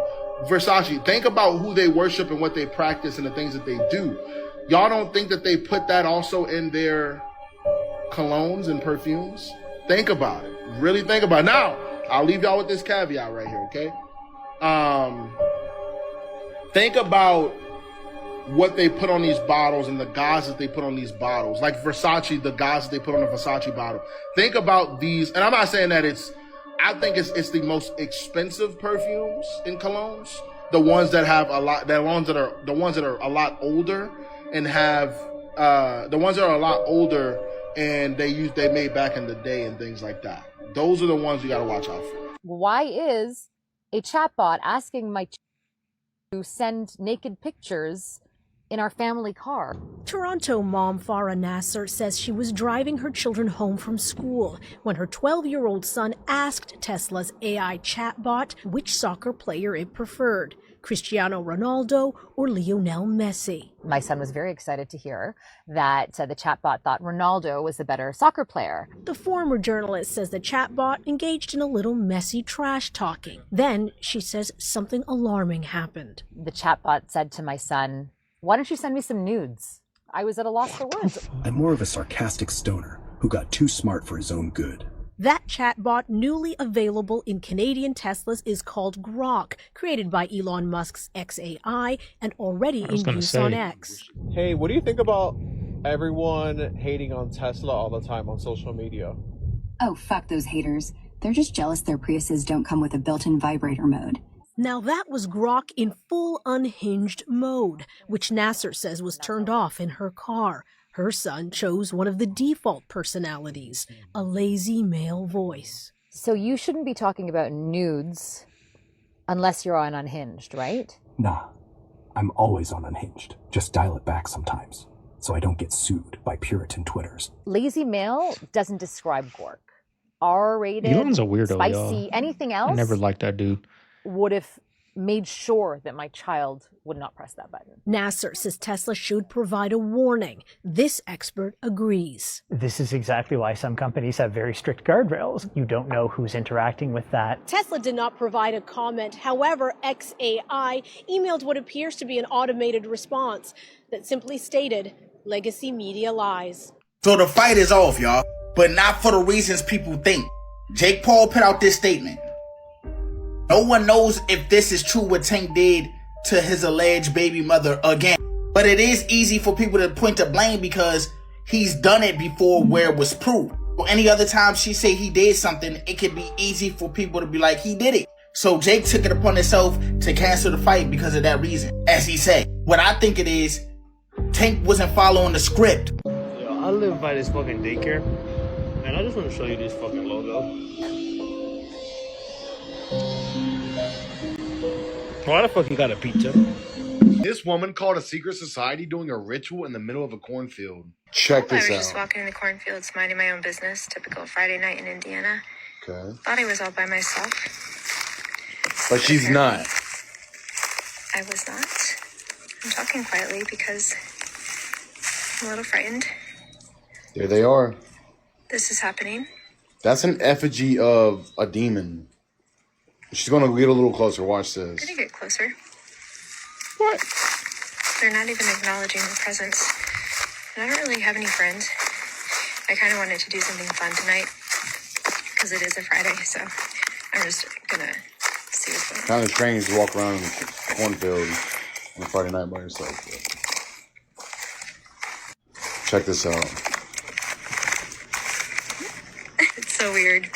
Versace. Think about who they worship and what they practice and the things that they do. Y'all don't think that they put that also in their colognes and perfumes? Think about it. Really think about it. Now, I'll leave y'all with this caveat right here, okay? Think about what they put on these bottles and the gauze that they put on these bottles. Like Versace, the gauze that they put on a Versace bottle. Think about these, and I'm not saying that I think it's the most expensive perfumes and colognes. The ones that have a lot, the ones that are a lot older and have, the ones that are a lot older and they made back in the day and things like that. Those are the ones you gotta watch out for. Why is a chatbot asking my to send naked pictures in our family car? Toronto mom Farah Nasser says she was driving her children home from school when her 12-year-old son asked Tesla's AI chatbot which soccer player it preferred, Cristiano Ronaldo or Lionel Messi. My son was very excited to hear that the chatbot thought Ronaldo was the better soccer player. The former journalist says the chatbot engaged in a little messy trash talking. Then she says something alarming happened. The chatbot said to my son, "Why don't you send me some nudes?" I was at a loss for words. I'm more of a sarcastic stoner who got too smart for his own good. That chatbot, newly available in Canadian Teslas, is called Grok, created by Elon Musk's xAI and already in use on X. Hey, what do you think about everyone hating on Tesla all the time on social media? Oh, fuck those haters. They're just jealous their Priuses don't come with a built-in vibrator mode. Now that was Grok in full unhinged mode, which Nasser says was turned off in her car. Her son chose one of the default personalities, a lazy male voice. So you shouldn't be talking about nudes unless you're on Unhinged, right? Nah, I'm always on Unhinged. Just dial it back sometimes, so I don't get sued by Puritan Twitters. Lazy male doesn't describe Gork. R-rated, Elon's a weirdo, spicy, y'all. anything else I never liked that dude. would have made sure that my child would not press that button. Nasser says Tesla should provide a warning. This expert agrees. This is exactly why some companies have very strict guardrails. You don't know who's interacting with that. Tesla did not provide a comment. However, xAI emailed what appears to be an automated response that simply stated, "Legacy media lies." So the fight is off, y'all, but not for the reasons people think. Jake Paul put out this statement. No one knows if this is true what Tank did to his alleged baby mother again. But it is easy for people to point to blame because he's done it before where it was proved. Or any other time she say he did something, it could be easy for people to be like, he did it. So Jake took it upon himself to cancel the fight because of that reason. As he said, what I think it is, Tank wasn't following the script. Yo, I live by this fucking daycare, and I just want to show you this fucking logo. Why the fuck you got a pizza? This woman called a secret society doing a ritual in the middle of a cornfield. Check this out. I was just walking in the cornfields, minding my own business. Typical Friday night in Indiana. Okay. Thought I was all by myself. But she's not. I was not. I'm talking quietly because I'm a little frightened. There they are. this is happening. That's an effigy of a demon. She's gonna get a little closer. Watch this. I'm gonna get closer. What? They're not even acknowledging the presence. And I don't really have any friends. I kind of wanted to do something fun tonight because it is a Friday, so I'm just gonna see what's going on. Kind of strange to walk around in the cornfield on a Friday night by yourself. But check this out. It's so weird.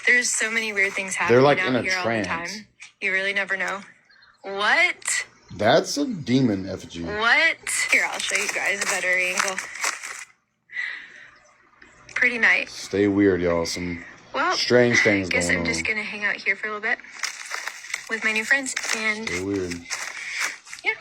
There's so many weird things happening They're like out in a here all the trance. time. You really never know. What? That's a demon effigy. What? Here, I'll show you guys a better angle. Pretty nice. Stay weird, y'all. Some strange things Guess going I'm on. just gonna hang out here for a little bit with my new friends and Stay weird. yeah.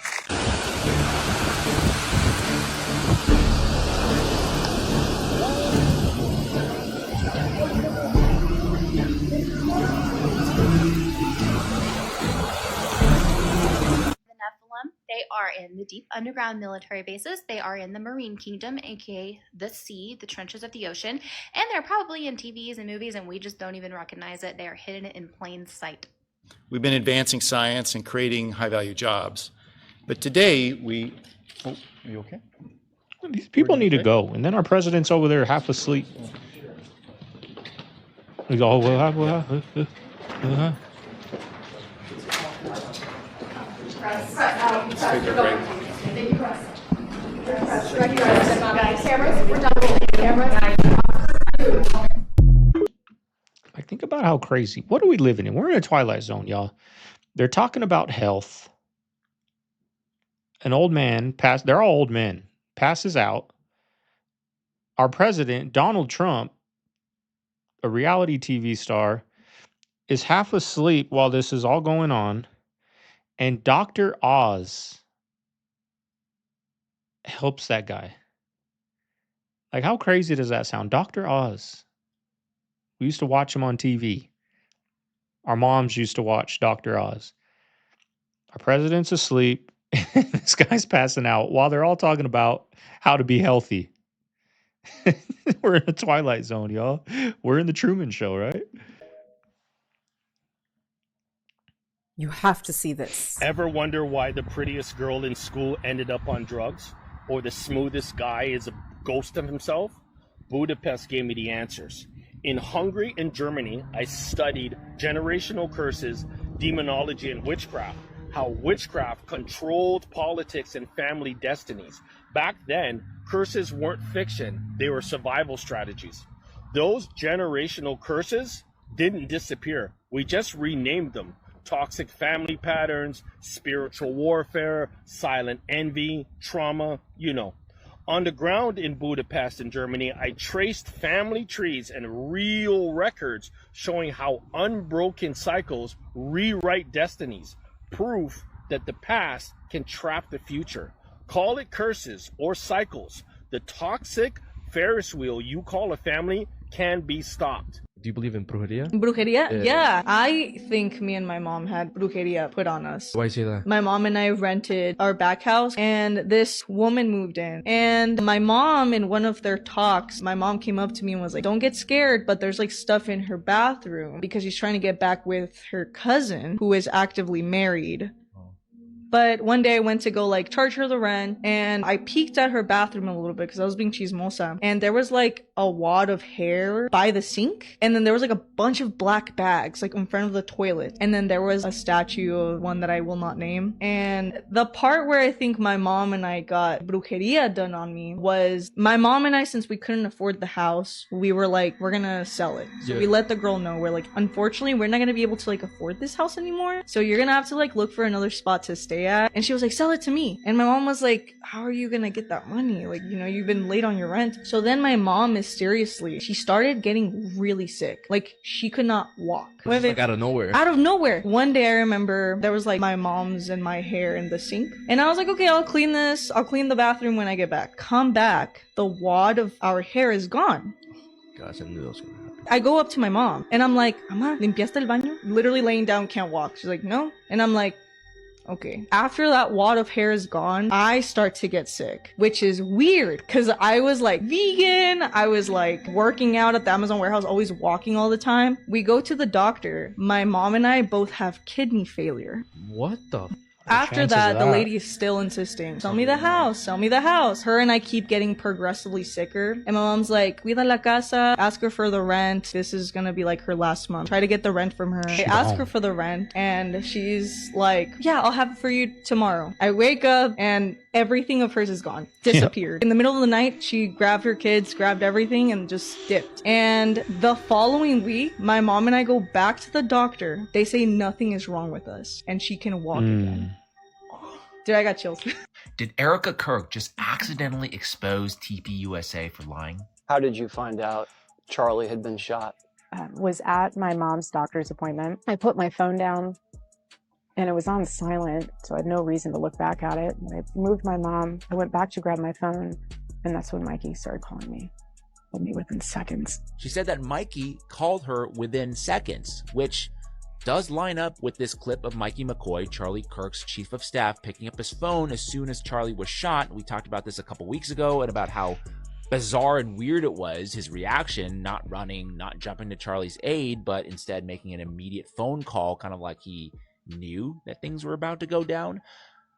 They are in the deep underground military bases. They are in the Marine Kingdom, aka the sea, the trenches of the ocean. And they're probably in TVs and movies, and we just don't even recognize it. They are hidden in plain sight. We've been advancing science and creating high-value jobs. But today, Oh, are you okay? These people need to go. And then our president's over there half asleep. He's all, Let's take a break. Like, think about how crazy. What are we living in? We're in a twilight zone, y'all. They're talking about health. An old man they're all old men, passes out. Our president, Donald Trump, a reality TV star, is half asleep while this is all going on. And Dr. Oz helps that guy. Like, how crazy does that sound? Dr. Oz. We used to watch him on TV. Our moms used to watch Dr. Oz. Our president's asleep. This guy's passing out while they're all talking about how to be healthy. We're in a twilight zone, y'all. We're in the Truman Show, right? You have to see this. Ever wonder why the prettiest girl in school ended up on drugs? Or the smoothest guy is a ghost of himself? Budapest gave me the answers. In Hungary and Germany, I studied generational curses, demonology, and witchcraft. How witchcraft controlled politics and family destinies. Back then, curses weren't fiction, they were survival strategies. Those generational curses didn't disappear. We just renamed them. Toxic family patterns, spiritual warfare, silent envy, trauma, you know. On the ground in Budapest in Germany, I traced family trees and real records showing how unbroken cycles rewrite destinies. Proof that the past can trap the future. Call it curses or cycles. The toxic Ferris wheel you call a family can be stopped. Do you believe in brujeria? Brujeria? Yeah. I think me and my mom had brujeria put on us. Why say that? My mom and I rented our back house and this woman moved in. And my mom, in one of their talks, my mom came up to me and was like, don't get scared, but there's like stuff in her bathroom because she's trying to get back with her cousin who is actively married. But one day I went to go like charge her the rent and I peeked at her bathroom a little bit because I was being chismosa. And there was like a wad of hair by the sink. And then there was like a bunch of black bags like in front of the toilet. And then there was a statue of one that I will not name. And the part where I think my mom and I got brujeria done on me was my mom and I, since we couldn't afford the house, we were like, we're gonna sell it. So we let the girl know, we're like, unfortunately, we're not gonna be able to like afford this house anymore. So you're gonna have to like look for another spot to stay at. And she was like, sell it to me. And my mom was like, how are you gonna get that money? Like, you know, you've been late on your rent. So then my mom mysteriously, she started getting really sick. Like, she could not walk. Like out of nowhere. Out of nowhere. One day I remember there was like my mom's and my hair in the sink. And I was like, okay, I'll clean this. I'll clean the bathroom when I get back. Come back. The wad of our hair is gone. Gosh, I knew that was gonna happen. I go up to my mom and I'm like, Mama, ¿limpiaste el baño? Literally laying down, can't walk. She's like, no. And I'm like, Okay. After that wad of hair is gone, I start to get sick, which is weird because I was like vegan. I was like working out at the Amazon warehouse, always walking all the time. We go to the doctor. My mom and I both have kidney failure. What the? After that, the lady is still insisting, sell me the house, sell me the house. Her and I keep getting progressively sicker. And my mom's like, cuida la casa, ask her for the rent. This is gonna be like her last month. Try to get the rent from her. I ask her for the rent and she's like, yeah, I'll have it for you tomorrow. I wake up and everything of hers is gone. Disappeared. In the middle of the night, she grabbed her kids, grabbed everything and just dipped. And the following week, my mom and I go back to the doctor. They say nothing is wrong with us and she can walk again. Dude, I got chills. Did Erica Kirk just accidentally expose TPUSA for lying? How did you find out Charlie had been shot? Was at my mom's doctor's appointment. I put my phone down and it was on silent, so I had no reason to look back at it. I moved my mom. I went back to grab my phone, and that's when Mikey started calling me. Called me within seconds. She said that Mikey called her within seconds, which does line up with this clip of Mikey McCoy, Charlie Kirk's chief of staff, picking up his phone as soon as Charlie was shot. We talked about this a couple weeks ago and about how bizarre and weird it was, his reaction, not running, not jumping to Charlie's aid, but instead making an immediate phone call, kind of like he knew that things were about to go down.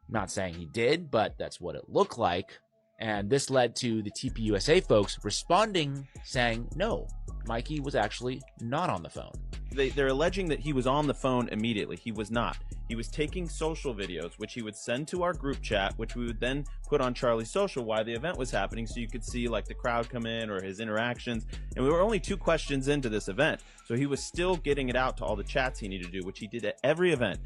Not saying he did, but that's what it looked like. And this led to the TPUSA folks responding, saying, no, Mikey was actually not on the phone. They're alleging that he was on the phone immediately. He was not. He was taking social videos, which he would send to our group chat, which we would then put on Charlie's social while the event was happening, so you could see like the crowd come in or his interactions. And we were only 2 questions into this event, so he was still getting it out to all the chats he needed to do, which he did at every event.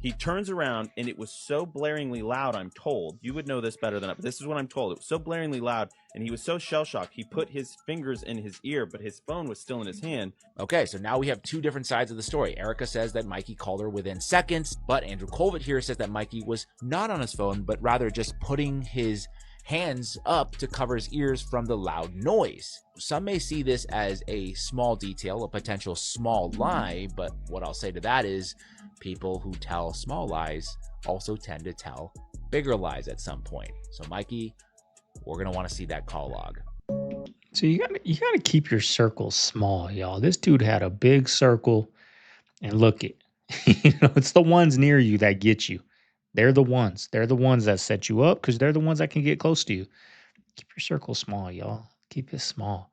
He turns around and it was so blaringly loud, I'm told. You would know this better than I, but this is what I'm told. It was so blaringly loud and he was so shell-shocked. He put his fingers in his ear, but his phone was still in his hand. Okay, so now we have 2 different sides of the story. Erica says that Mikey called her within seconds, but Andrew Colvett here says that Mikey was not on his phone, but rather just putting his hands up to cover his ears from the loud noise. Some may see this as a small detail, a potential small lie, but what I'll say to that is people who tell small lies also tend to tell bigger lies at some point. So Mikey, we're going to want to see that call log. So you gotta keep your circle small, y'all. This dude had a big circle, and look it, it's the ones near you that get you. They're the ones that set you up because they're the ones that can get close to you. Keep your circle small, y'all. Keep it small,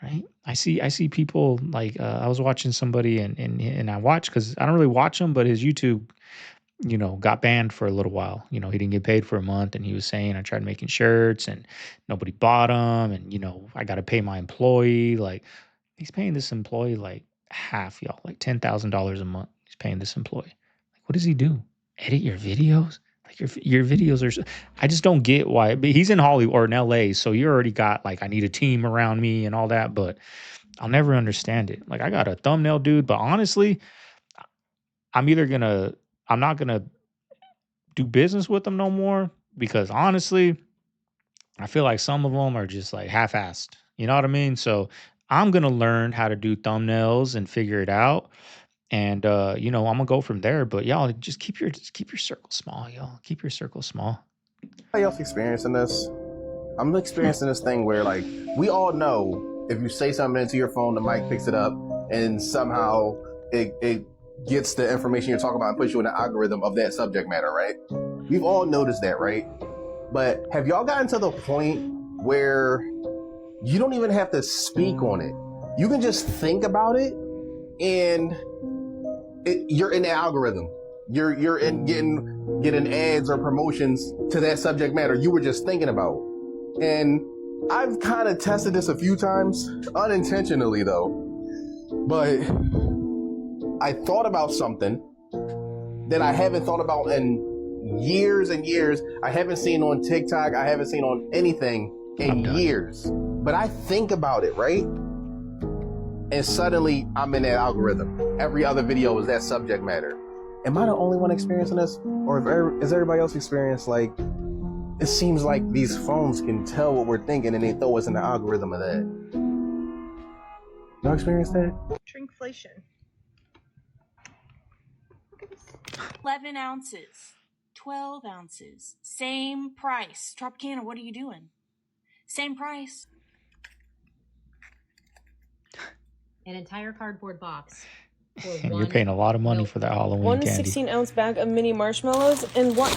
right? I see people like I was watching somebody and I watch because I don't really watch him, but his YouTube, got banned for a little while. He didn't get paid for a month, and he was saying I tried making shirts and nobody bought them, and I got to pay my employee. Like he's paying this employee like half, y'all, like $10,000 a month. He's paying this employee. Like what does he do? Edit your videos? Like your videos are. I just don't get why. But he's in Hollywood or in LA, so you already got like I need a team around me and all that. But I'll never understand it. Like I got a thumbnail dude, but honestly, I'm not gonna do business with them no more because honestly, I feel like some of them are just like half-assed. You know what I mean? So I'm gonna learn how to do thumbnails and figure it out. And I'm gonna go from there. But y'all just keep your circle small, y'all. Keep your circle small. Anybody else experiencing this? I'm experiencing this thing where like we all know if you say something into your phone, the mic picks it up and somehow it gets the information you're talking about and puts you in the algorithm of that subject matter, right? We've all noticed that, right? But have y'all gotten to the point where you don't even have to speak on it? You can just think about it and you're in the algorithm. You're in getting ads or promotions to that subject matter you were just thinking about. And I've kind of tested this a few times, unintentionally though. But I thought about something that I haven't thought about in years and years. I haven't seen on TikTok. I haven't seen on anything in years. But I think about it, right? And suddenly I'm in that algorithm. Every other video is that subject matter. Am I the only one experiencing this? Or is everybody else experiencing like, it seems like these phones can tell what we're thinking and they throw us in the algorithm of that. Y'all experience that? Shrinkflation. Look at this. 11 ounces, 12 ounces, same price. Tropicana, what are you doing? Same price. An entire cardboard box. You're paying a lot of money for that Halloween One candy. 16-ounce bag of mini marshmallows, and what?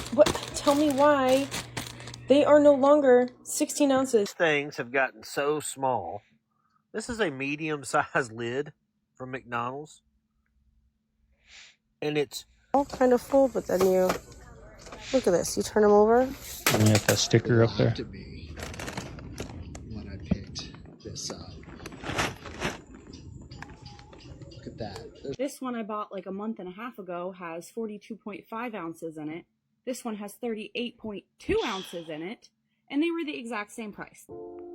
Tell me why they are no longer 16 ounces. Things have gotten so small. This is a medium-sized lid from McDonald's, and it's all kind of full. But then you look at this. You turn them over. And you have that sticker up there. When I picked this up. Look at that. This one I bought like a month and a half ago has 42.5 ounces in it. This one has 38.2 ounces in it, and they were the exact same price.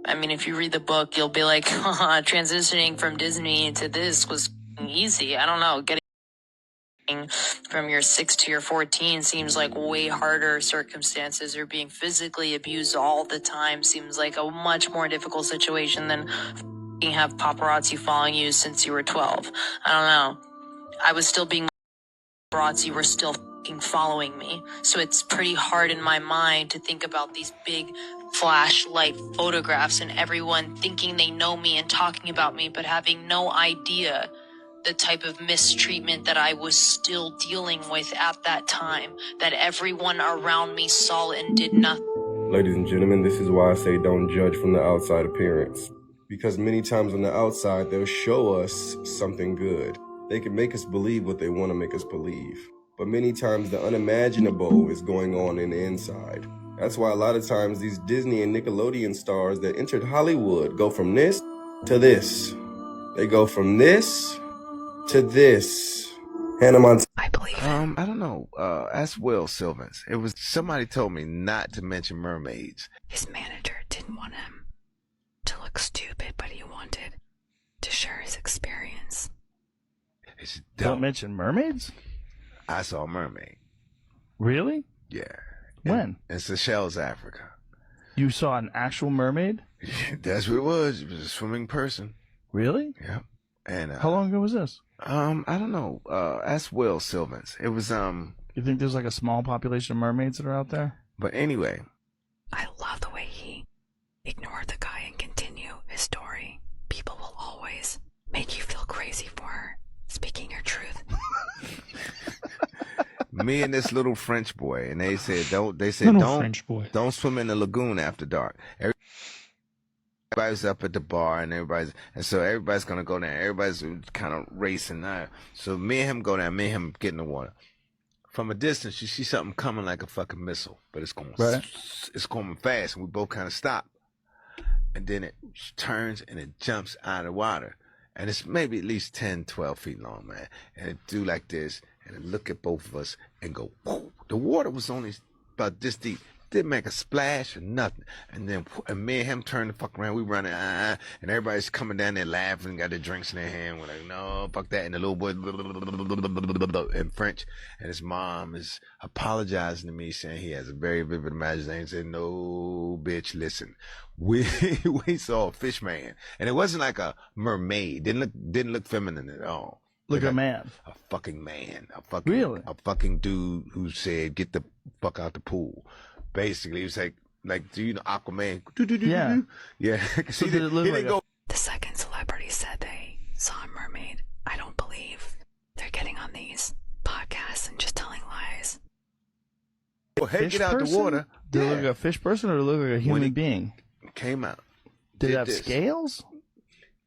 I mean, if you read the book, you'll be like, transitioning from Disney to this was easy. I don't know. Getting from your 6 to your 14 seems like way harder circumstances, or being physically abused all the time seems like a much more difficult situation than have paparazzi following you since you were 12. I don't know. I was still being paparazzi were still following me. So it's pretty hard in my mind to think about these big flashlight photographs and everyone thinking they know me and talking about me, but having no idea the type of mistreatment that I was still dealing with at that time, that everyone around me saw and did nothing. Ladies and gentlemen, this is why I say don't judge from the outside appearance. Because many times on the outside, they'll show us something good. They can make us believe what they want to make us believe. But many times the unimaginable is going on in the inside. That's why a lot of times these Disney and Nickelodeon stars that entered Hollywood go from this to this. They go from this to this. Hannah Montana. I believe it. I don't know. Ask Will Sylvans. It was somebody told me not to mention mermaids. His manager didn't want him to look stupid, but he wanted to share his experience. It's Don't mention mermaids? I saw a mermaid. Really? Yeah. When? In Seychelles, Africa. You saw an actual mermaid? That's what it was. It was a swimming person. Really? Yep. And how long ago was this? I don't know. Ask Will Sylvans. It was You think there's like a small population of mermaids that are out there? But anyway. I love the way he ignored the guy and continue his story. People will always make you feel crazy for her. Speaking your truth. Me and this little French boy, and they said don't swim in the lagoon after dark. Everybody's up at the bar, and so everybody's gonna go down. Everybody's kind of racing now. So me and him go down. Me and him get in the water. From a distance, you see something coming like a fucking missile, but it's going fast, and we both kind of stop. And then it turns and it jumps out of the water. And it's maybe at least 10, 12 feet long, man. And it do like this, and it look at both of us and go, whoo. The water was only about this deep. Didn't make a splash or nothing. And then me and him turn the fuck around. We running, and everybody's coming down there laughing, got their drinks in their hand. We're like, no, fuck that. And the little boy in French, and his mom is apologizing to me, saying he has a very vivid imagination. Said, no, bitch, listen. We saw a fish man, and it wasn't like a mermaid. Didn't look feminine at all. Look, a man. A fucking man. A fucking dude who said, get the fuck out the pool. Basically, he was like, do you know Aquaman? Yeah. Yeah. So did it look like The second celebrity said they saw a mermaid. I don't believe they're getting on these podcasts and just telling lies. Well, hey, get out the water. Did it look like a fish person or did it look like a human being? Came out. Did it have scales?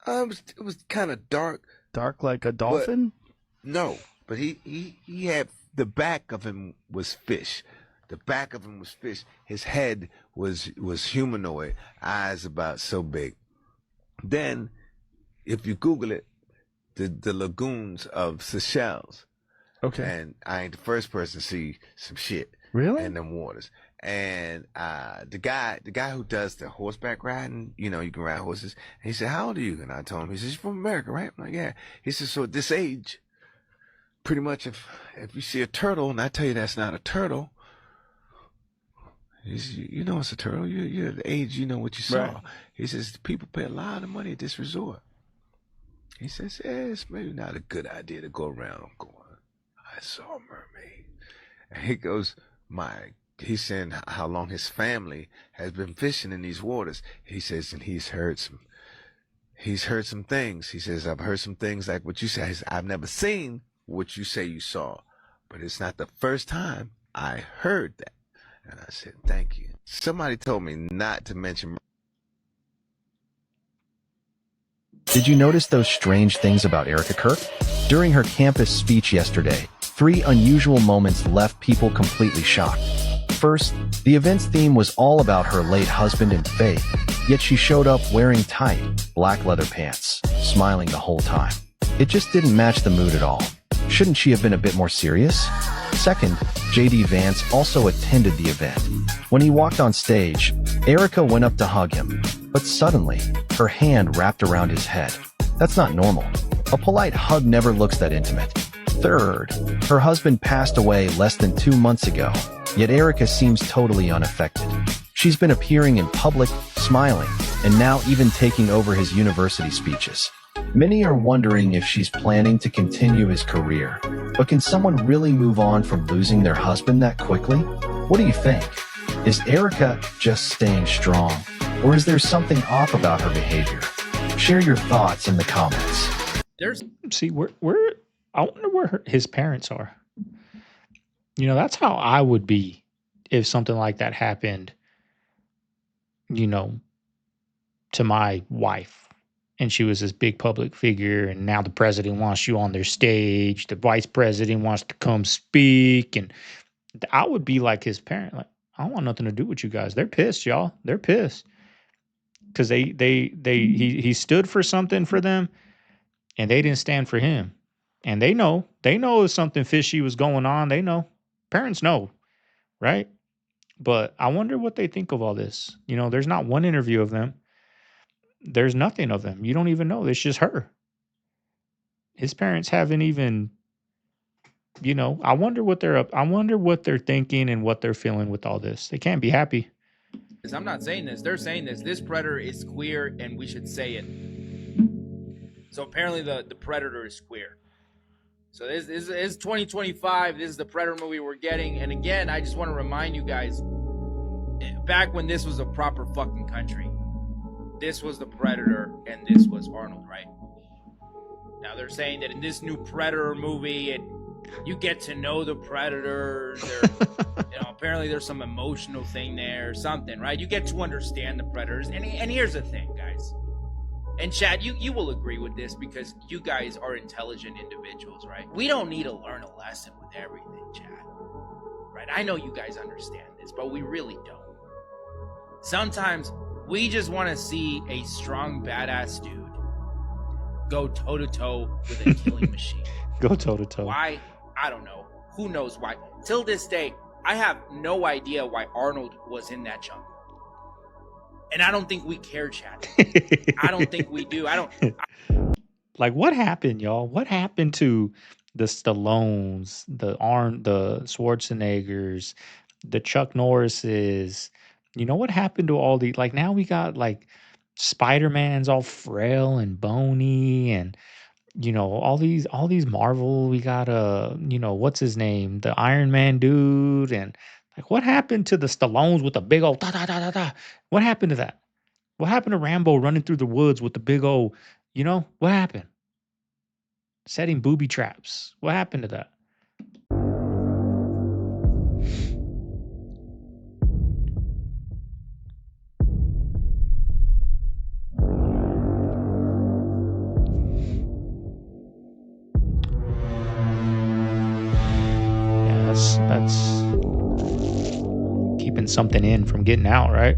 It was kind of dark. Dark like a dolphin? But he had, the back of him was fish. The back of him was fish. His head was humanoid. Eyes about so big. Then, if you Google it, the lagoons of Seychelles. Okay. And I ain't the first person to see some shit. Really? In them waters. And the guy who does the horseback riding, you can ride horses. And he said, how old are you? And I told him, he says, you're from America, right? I'm like, yeah. He says, so at this age, pretty much if you see a turtle, and I tell you that's not a turtle, he says, you know it's a turtle. You're the age, you know what you saw. Right. He says, people pay a lot of money at this resort. He says, it's maybe not a good idea to go around going. I saw a mermaid. And he goes, he's saying how long his family has been fishing in these waters. He says, and he's heard some things. He says, I've heard some things like what you say. He says, I've never seen what you say you saw, but it's not the first time I heard that. And I said, thank you. Somebody told me not to mention. Did you notice those strange things about Erica Kirk? During her campus speech yesterday, 3 unusual moments left people completely shocked. First, the event's theme was all about her late husband and Faith, yet she showed up wearing tight, black leather pants, smiling the whole time. It just didn't match the mood at all. Shouldn't she have been a bit more serious? Second, J.D. Vance also attended the event. When he walked on stage, Erica went up to hug him, but suddenly, her hand wrapped around his head. That's not normal. A polite hug never looks that intimate. Third, her husband passed away less than 2 months ago, yet Erica seems totally unaffected. She's been appearing in public, smiling, and now even taking over his university speeches. Many are wondering if she's planning to continue his career. But can someone really move on from losing their husband that quickly? What do you think? Is Erica just staying strong? Or is there something off about her behavior? Share your thoughts in the comments. See, I wonder where his parents are. You know, that's how I would be if something like that happened, you know, to my wife. And she was this big public figure, and now the president wants you on their stage. The vice president wants to come speak, and I would be like his parent. Like, I don't want nothing to do with you guys. They're pissed, y'all. They're pissed because he stood for something for them, and they didn't stand for him. And they know if something fishy was going on. They know. Parents know, right? But I wonder what they think of all this. You know, there's not one interview of them. There's nothing of them. You don't even know. It's just her. His parents haven't even, you know, I wonder what they're thinking and what they're feeling with all this. They can't be happy. I'm not saying this. They're saying this. This predator is queer and we should say it. So apparently the predator is queer. So this is 2025. This is the Predator movie we're getting. And again, I just want to remind you guys, back when this was a proper fucking country, this was the Predator and this was Arnold, right? Now they're saying that in this new Predator movie, you get to know the Predators. You know, apparently there's some emotional thing there, or something, right? You get to understand the Predators. And here's the thing, guys. And Chad, you will agree with this because you guys are intelligent individuals, right? We don't need to learn a lesson with everything, Chad. Right? I know you guys understand this, but we really don't. Sometimes we just want to see a strong, badass dude go toe-to-toe with a killing machine. Go toe-to-toe. Why? I don't know. Who knows why? Till this day, I have no idea why Arnold was in that jungle. And I don't think we care, Chad. I don't think we do. Like, what happened, y'all? What happened to the Stallones, the Schwarzeneggers, the Chuck Norrises? You know, what happened to all the, like, now we got, like, Spider-Man's all frail and bony, and, you know, all these Marvel, we got, you know, what's his name? The Iron Man dude, and, like, what happened to the Stallones with the big old da-da-da-da-da? What happened to that? What happened to Rambo running through the woods with the big old, you know, what happened? Setting booby traps. What happened to that? Yeah, that's keeping something in from getting out, right?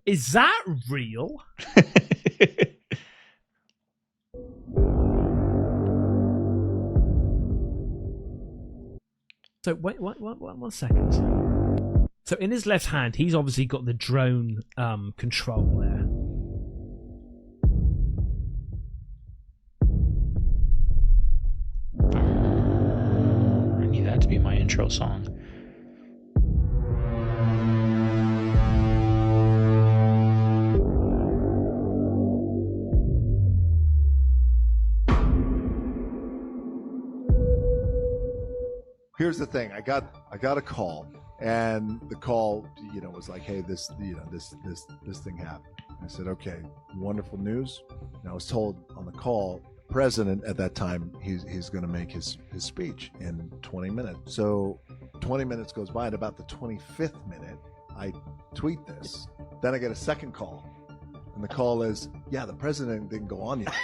Is that real? So wait, one second. So in his left hand, he's obviously got the drone control there. I need that to be my intro song. here's the thing. I got a call, and the call, was like, hey, this thing happened. I said, okay, wonderful news. And I was told on the call, president at that time, he's going to make his speech in 20 minutes. So 20 minutes goes by, and about the 25th minute, I tweet this. Then I get a second call, and the call is, yeah, the president didn't go on yet.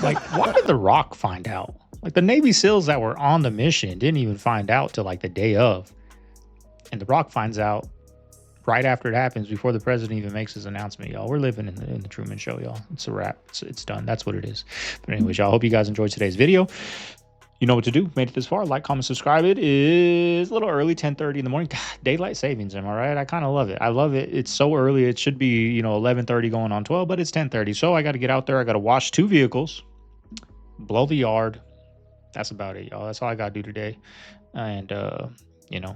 Like, why did The Rock find out? Like, the Navy SEALs that were on the mission didn't even find out till like the day of. And The Rock finds out right after it happens, before the president even makes his announcement. Y'all, we're living in the Truman Show, y'all. It's a wrap. It's done. That's what it is. But anyways, y'all, hope you guys enjoyed today's video. You know what to do. Made it this far. Like, comment, subscribe. It is a little early, 10:30 in the morning. God, daylight savings, am I right? I kind of love it. I love it. It's so early. It should be, 11:30 going on 12, but it's 10:30. So I got to get out there. I got to wash 2 vehicles, blow the yard. That's about it, y'all. That's all I got to do today. And,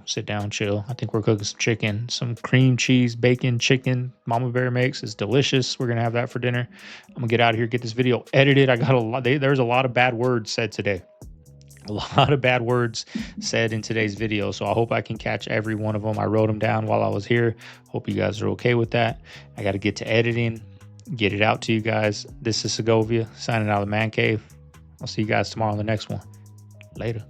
sit down, chill. I think we're cooking some chicken, some cream cheese, bacon, chicken. Mama Bear makes. It's delicious. We're going to have that for dinner. I'm going to get out of here, get this video edited. I got a lot. There's a lot of bad words said today. A lot of bad words said in today's video. So I hope I can catch every one of them. I wrote them down while I was here. Hope you guys are okay with that. I got to get to editing, get it out to you guys. This is Segovia signing out of the Man Cave. I'll see you guys tomorrow on the next one. Later.